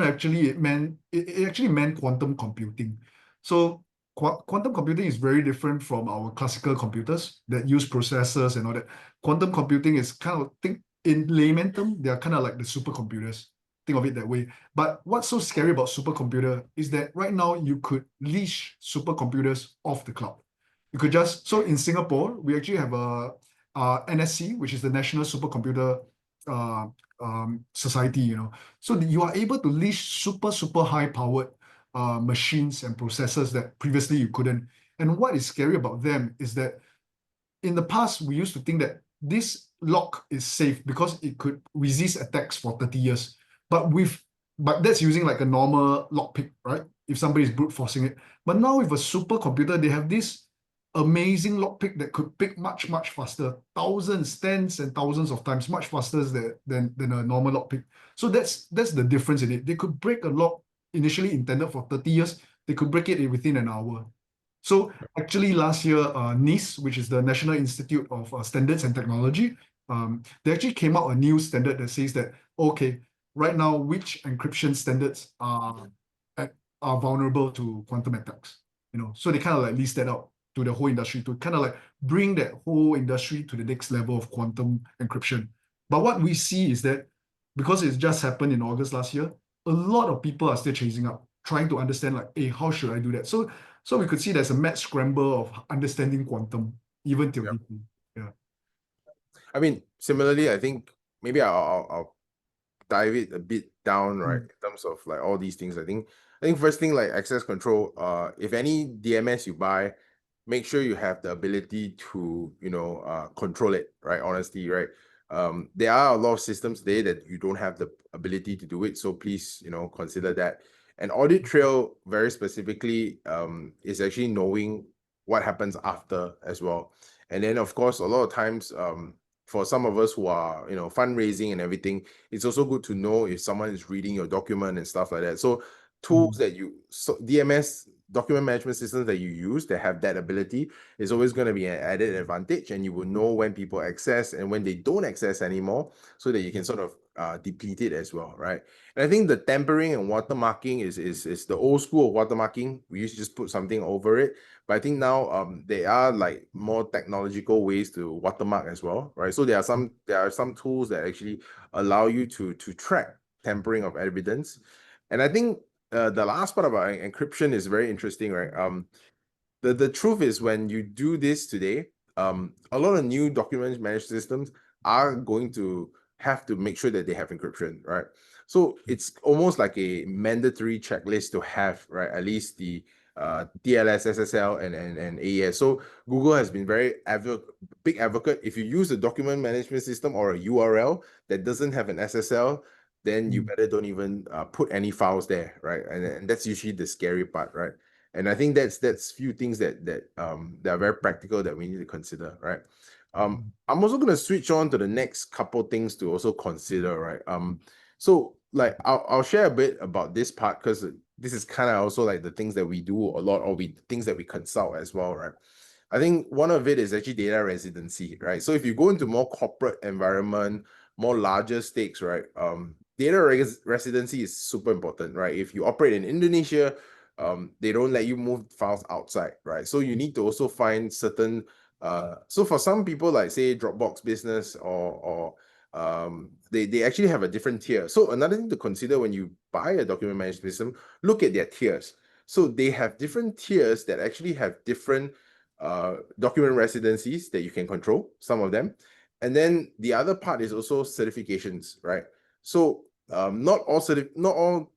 actually it actually meant quantum computing. So quantum computing is very different from our classical computers that use processors and all that. Quantum computing is kind of think in layman term, they are kind of like the supercomputers. Think of it that way. But what's so scary about supercomputer is that right now you could leash supercomputers off the cloud. You could just so in Singapore, we actually have a NSC, which is the National Supercomputer uh, Society. So you are able to leash super high powered machines and processors that previously you couldn't. And what is scary about them is that in the past, we used to think that this lock is safe because it could resist attacks for 30 years. But that's using like a normal lockpick, right? If somebody is brute forcing it. But now with a supercomputer, they have this amazing lockpick that could pick much faster, thousands, tens and thousands of times, much faster than a normal lockpick. So that's the difference in it. They could break a lock initially intended for 30 years, they could break it within an hour. So actually last year, NIST, which is the National Institute of Standards and Technology, they actually came out a new standard that says that, okay, right now, which encryption standards are vulnerable to quantum attacks? So they kind of like list that out to the whole industry to kind of like bring that whole industry to the next level of quantum encryption. But what we see is that because it's just happened in August last year, a lot of people are still chasing up, trying to understand like, hey, how should I do that? So we could see there's a mad scramble of understanding quantum even till yeah. this day. Yeah. I mean, similarly, I think maybe I'll dive it a bit down, right, Mm. in terms of like all these things. I think first thing, like access control, if any DMS you buy, make sure you have the ability to, control it, right? Honestly, right? There are a lot of systems today that you don't have the ability to do it, so please, consider that. An audit trail, very specifically, is actually knowing what happens after as well. And then, of course, a lot of times, for some of us who are, fundraising and everything, it's also good to know if someone is reading your document and stuff like that. So tools that DMS, document management systems that you use that have that ability is always going to be an added advantage, and you will know when people access and when they don't access anymore, so that you can sort of deplete it as well, right? And I think the tempering and watermarking is the old school of watermarking. We used to just put something over it, but I think now there are like more technological ways to watermark as well, right? So there are some tools that actually allow you to track tampering of evidence. And I think the last part about encryption is very interesting, right? The truth is, when you do this today, a lot of new document management systems are going to have to make sure that they have encryption, right? So it's almost like a mandatory checklist to have, right? At least the TLS, SSL, and AES. So Google has been very big advocate. If you use a document management system or a URL that doesn't have an SSL, then you better don't even put any files there, right? And that's usually the scary part, right? And I think that's few things that are very practical that we need to consider, right? I'm also gonna switch on to the next couple things to also consider, right? So like I'll share a bit about this part because this is kind of also like the things that we do a lot, or things that we consult as well, right? I think one of it is actually data residency, right? So if you go into more corporate environment, more larger stakes, right? Data residency is super important, right? If you operate in Indonesia, they don't let you move files outside, right? So you need to also find certain so for some people, like say Dropbox Business or they actually have a different tier. So another thing to consider when you buy a document management system, look at their tiers. So they have different tiers that actually have different document residencies that you can control, some of them. And then the other part is also certifications, right? So not all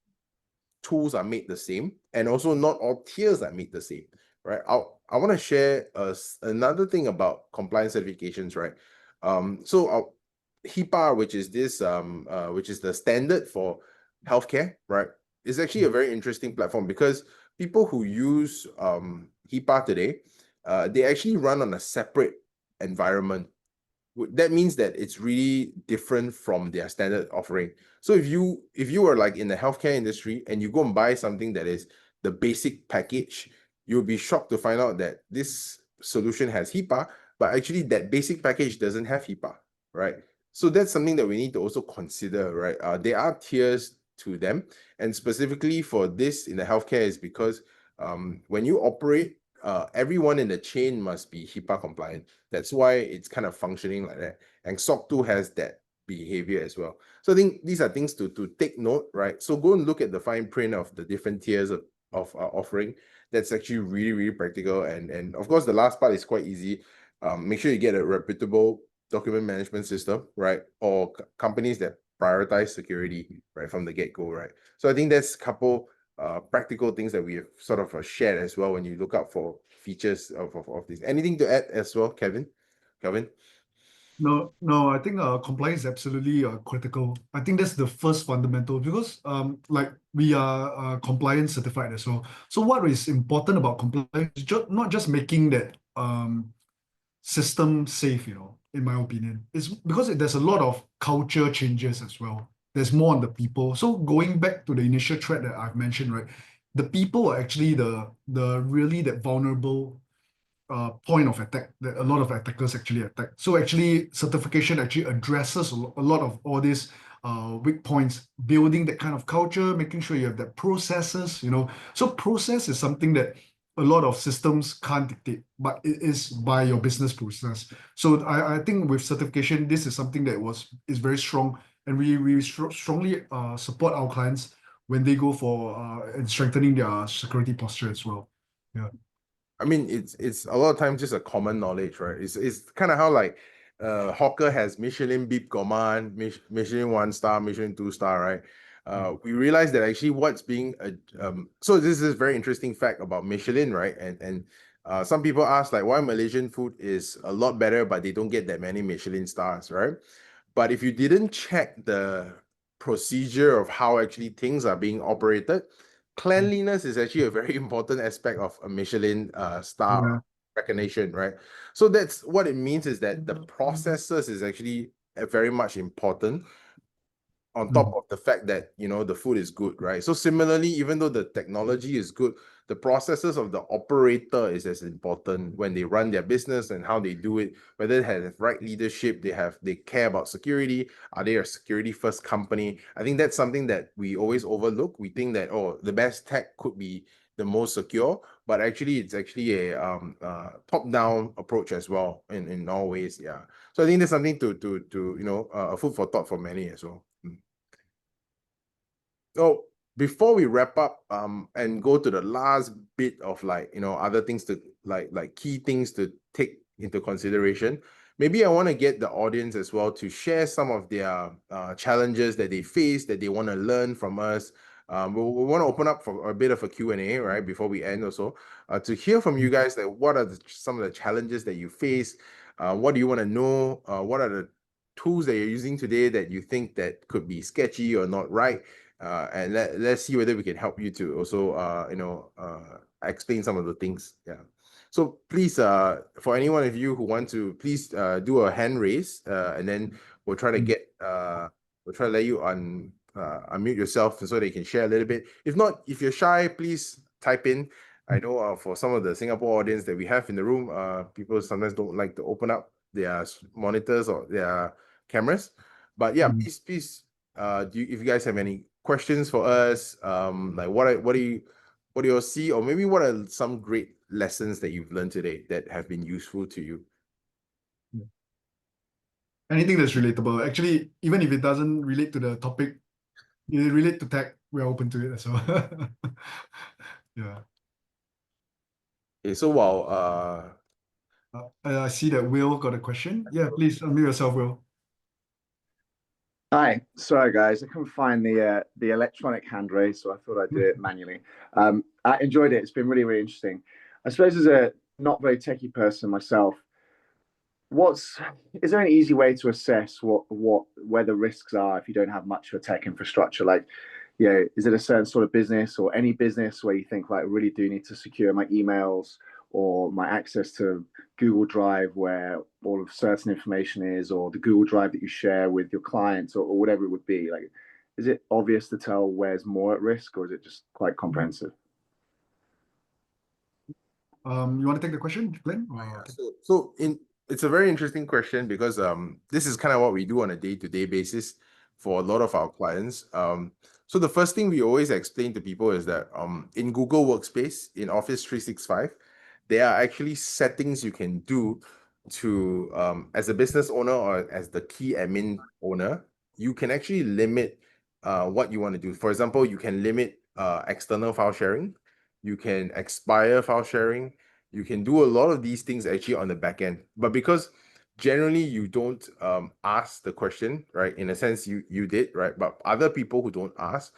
tools are made the same, and also not all tiers are made the same, right? I want to share another thing about compliance certifications, right? So HIPAA, which is which is the standard for healthcare, right? Is actually a very interesting platform because people who use HIPAA today, they actually run on a separate environment. That means that it's really different from their standard offering. So if you are like in the healthcare industry and you go and buy something that is the basic package, you'll be shocked to find out that this solution has HIPAA, but actually that basic package doesn't have HIPAA, right? So that's something that we need to also consider, right? There are tiers to them, and specifically for this in the healthcare is because when you operate, everyone in the chain must be HIPAA compliant. That's why it's kind of functioning like that. And SOC 2 has that behavior as well. So I think these are things to take note, right? So go and look at the fine print of the different tiers of offering. That's actually really, really practical. And of course, the last part is quite easy. Make sure you get a reputable document management system, right? Or companies that prioritize security right from the get-go, right? So I think that's a couple practical things that we have sort of shared as well when you look out for features of this. Anything to add as well, Kevin? Kevin? No, I think compliance is absolutely critical. I think that's the first fundamental because like we are compliance certified as well. So what is important about compliance is not just making that system safe, in my opinion. It's because there's a lot of culture changes as well. There's more on the people. So going back to the initial threat that I've mentioned, right? The people are actually the really that vulnerable point of attack that a lot of attackers actually attack. So actually, certification actually addresses a lot of all these weak points, building that kind of culture, making sure you have that processes. So process is something that a lot of systems can't dictate, but it is by your business process. So I think with certification, this is something that is very strong, and we strongly support our clients when they go for and strengthening their security posture as well. Yeah. I mean, it's a lot of times just a common knowledge, right? It's kind of how like hawker has Michelin beep gourmand, Michelin 1 star, Michelin 2 star, right? We realize that actually what's being so this is a very interesting fact about Michelin, right? And some people ask like why Malaysian food is a lot better, but they don't get that many Michelin stars, right? But if you didn't check the procedure of how actually things are being operated, cleanliness is actually a very important aspect of a Michelin star Yeah. recognition, right? So that's what it means is that the processes is actually very much important on top Mm. of the fact that the food is good, right? So similarly, even though the technology is good, the processes of the operator is as important when they run their business and how they do it, whether they have right leadership, they care about security, are they a security first company? I think that's something that we always overlook. We think that, oh, the best tech could be the most secure, but actually it's actually a top-down approach as well in all ways. Yeah. So I think there's something to food for thought for many as well. So before we wrap up and go to the last bit of like other things to like key things to take into consideration, maybe I want to get the audience as well to share some of their challenges that they face that they want to learn from us. We want to open up for a bit of a Q&A, right, before we end also, to hear from you guys that what are some of the challenges that you face, what do you want to know, what are the tools that you're using today that you think that could be sketchy or not right, and let's see whether we can help you to also explain some of the things. Yeah. So please, for any one of you who want to, please do a hand raise, and then we'll try to get we'll try to let you unmute yourself so they can share a little bit. If not, if you're shy, please type in. I know for some of the Singapore audience that we have in the room, people sometimes don't like to open up their monitors or their cameras. But yeah, please, if you guys have any questions for us, like what do you see, or maybe what are some great lessons that you've learned today that have been useful to you? Anything that's relatable. Actually, even if it doesn't relate to the topic, it relate to tech, we're open to it as well. Yeah. Okay, so while I see that Will got a question. Yeah, please unmute yourself, Will. Hi, sorry guys, I couldn't find the electronic hand raise, so I thought I'd do it manually. I enjoyed it. It's been really, really interesting. I suppose as a not very techie person myself, is there an easy way to assess where the risks are if you don't have much of a tech infrastructure? Like, is it a certain sort of business or any business where you think like I really do need to secure my emails or my access to Google Drive where all of certain information is, or the Google Drive that you share with your clients, or whatever it would be? Like, is it obvious to tell where's more at risk, or is it just quite comprehensive? You want to take the question, Glenn? It's a very interesting question because this is kind of what we do on a day-to-day basis for a lot of our clients. So the first thing we always explain to people is that in Google Workspace, in Office 365, there are actually settings you can do to, as a business owner or as the key admin owner, you can actually limit what you want to do. For example, you can limit external file sharing, you can expire file sharing, you can do a lot of these things actually on the back end. But because generally you don't ask the question, right? In a sense, you did, right? But other people who don't ask,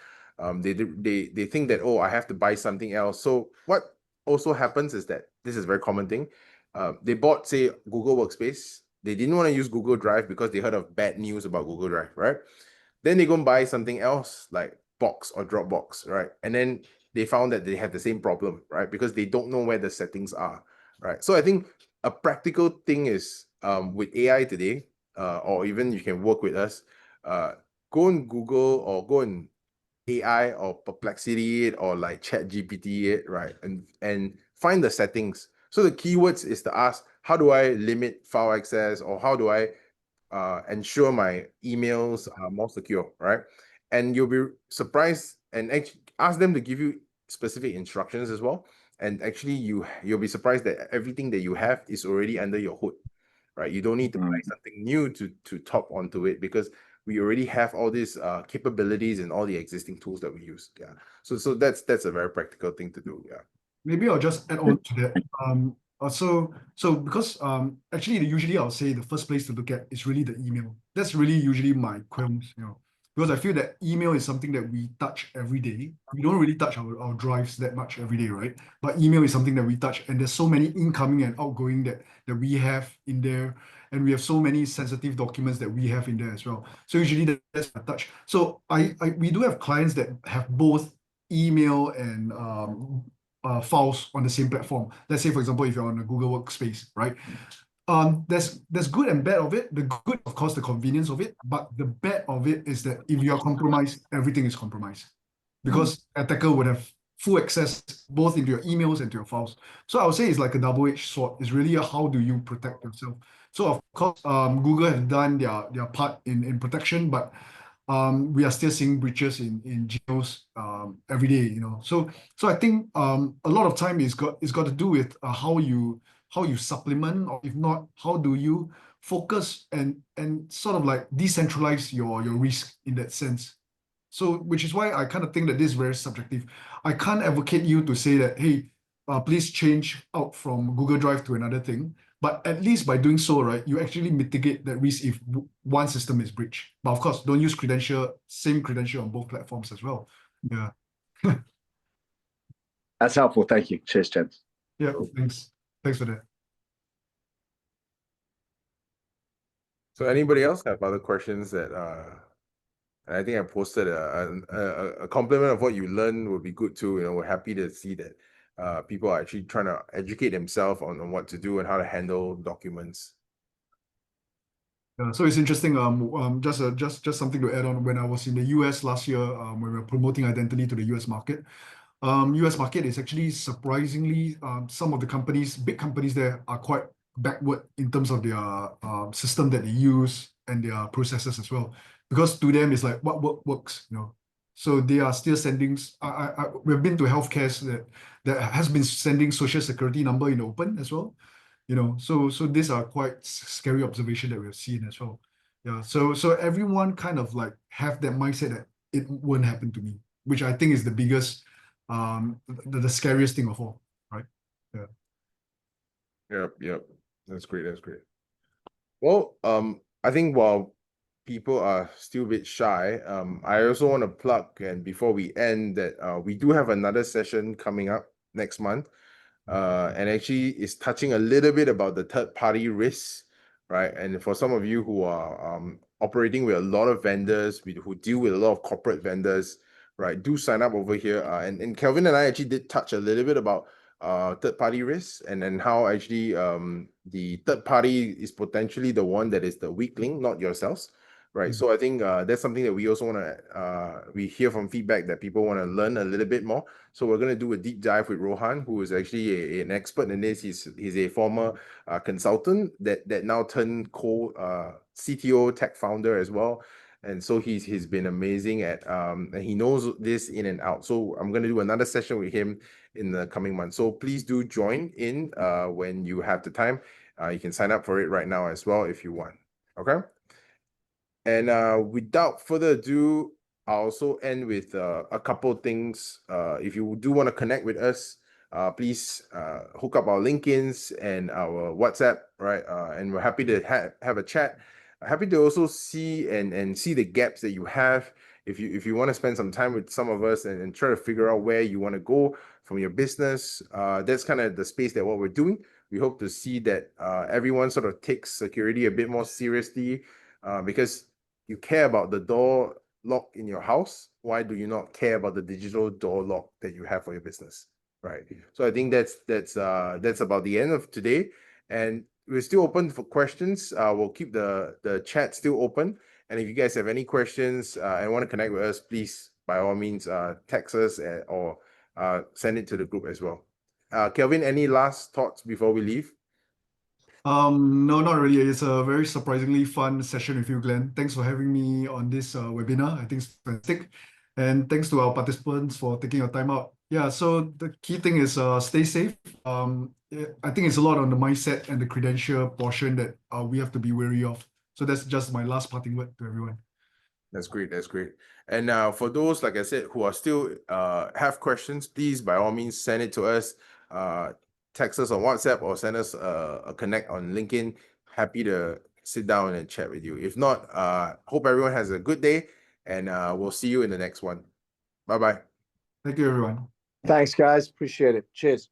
they think that, oh, I have to buy something else. So what also happens is that this is a very common thing. They bought, say, Google Workspace. They didn't want to use Google Drive because they heard of bad news about Google Drive, right? Then they go and buy something else like Box or Dropbox, right? And then they found that they have the same problem, right? Because they don't know where the settings are, right? So I think a practical thing is with AI today, or even you can work with us, go and Google or go and AI or Perplexity it or like Chat GPT it, right? And find the settings. So the keywords is to ask, how do I limit file access, or how do I ensure my emails are more secure, right? And you'll be surprised, and actually ask them to give you specific instructions as well. And actually you'll be surprised that everything that you have is already under your hood, right? You don't need to buy something new to top onto it, because we already have all these capabilities and all the existing tools that we use. Yeah. So that's a very practical thing to do. Yeah. Maybe I'll just add on to that. So because actually usually I'll say the first place to look at is really the email. That's really usually my qualms, because I feel that email is something that we touch every day. We don't really touch our drives that much every day, right? But email is something that we touch, and there's so many incoming and outgoing that we have in there, and we have so many sensitive documents that we have in there as well. So usually that's a touch. So we do have clients that have both email and files on the same platform. Let's say, for example, if you're on a Google Workspace, right? There's good and bad of it. The good, of course, the convenience of it, but the bad of it is that if you are compromised, everything is compromised, because attacker would have full access both into your emails and to your files. So I would say it's like a double-edged sword. It's really how do you protect yourself. So of course, Google has done their part in protection, but we are still seeing breaches in Gmails every day. So I think a lot of time is got to do with how you supplement, or if not, how do you focus and sort of like decentralize your risk in that sense. So which is why I kind of think that this is very subjective. I can't advocate you to say that, hey, please change out from Google Drive to another thing. But at least by doing so, right, you actually mitigate that risk if one system is breached. But of course, don't use same credential on both platforms as well. Yeah. That's helpful. Thank you. Cheers, gents. Yeah, thanks. Thanks for that. So anybody else have other questions that and I think I posted a compliment of what you learned would be good too. You know, we're happy to see that people are actually trying to educate themselves on what to do and how to handle documents. Yeah, so it's interesting. Just something to add on. When I was in the US last year, when we were promoting identity to the US market, US market is actually surprisingly, some of the companies, big companies there, are quite backward in terms of their system that they use and their processes as well. Because to them, it's like what works, you know. So they are still sending. We've been to healthcare that has been sending social security number in open as well. You know, so these are quite scary observation that we've seen as well. Yeah, so everyone kind of like have that mindset that it won't happen to me, which I think is the biggest, the scariest thing of all, right? Yeah. Yep. That's great. That's great. Well, I think while people are still a bit shy, I also want to plug, and before we end, that we do have another session coming up next month. And actually is touching a little bit about the third-party risks, right? And for some of you who are operating with a lot of vendors, who deal with a lot of corporate vendors, right? Do sign up over here. And Kelvin and I actually did touch a little bit about third-party risks and how actually the third party is potentially the one that is the weak link, not yourselves. Right. So I think that's something that we also want to, we hear from feedback that people want to learn a little bit more. So we're going to do a deep dive with Rohan, who is actually an expert in this. He's a former consultant that now turned CTO tech founder as well. And so he's been amazing at, and he knows this in and out. So I'm going to do another session with him in the coming months. So please do join in when you have the time. You can sign up for it right now as well if you want. Okay. And without further ado, I'll also end with a couple of things. If you do want to connect with us, please hook up our LinkedIn's and our WhatsApp, right? And we're happy to have a chat. Happy to also see and see the gaps that you have. If you want to spend some time with some of us and try to figure out where you want to go from your business, that's kind of the space that what we're doing. We hope to see that everyone sort of takes security a bit more seriously, because you care about the door lock in your house. Why do you not care about the digital door lock that you have for your business, right? So I think that's about the end of today, and we're still open for questions. We'll keep the chat still open, and if you guys have any questions and want to connect with us, please by all means text us or send it to the group as well. Kelvin, any last thoughts before we leave? No, not really. It's a very surprisingly fun session with you, Glenn. Thanks for having me on this webinar. I think it's fantastic. And thanks to our participants for taking your time out. Yeah, so the key thing is stay safe. I think it's a lot on the mindset and the credential portion that we have to be wary of. So that's just my last parting word to everyone. That's great. That's great. And for those, like I said, who are still have questions, please by all means send it to us. Text us on WhatsApp or send us a connect on LinkedIn. Happy to sit down and chat with you. If not, hope everyone has a good day, and we'll see you in the next one. Bye-bye. Thank you, everyone. Thanks, guys. Appreciate it. Cheers.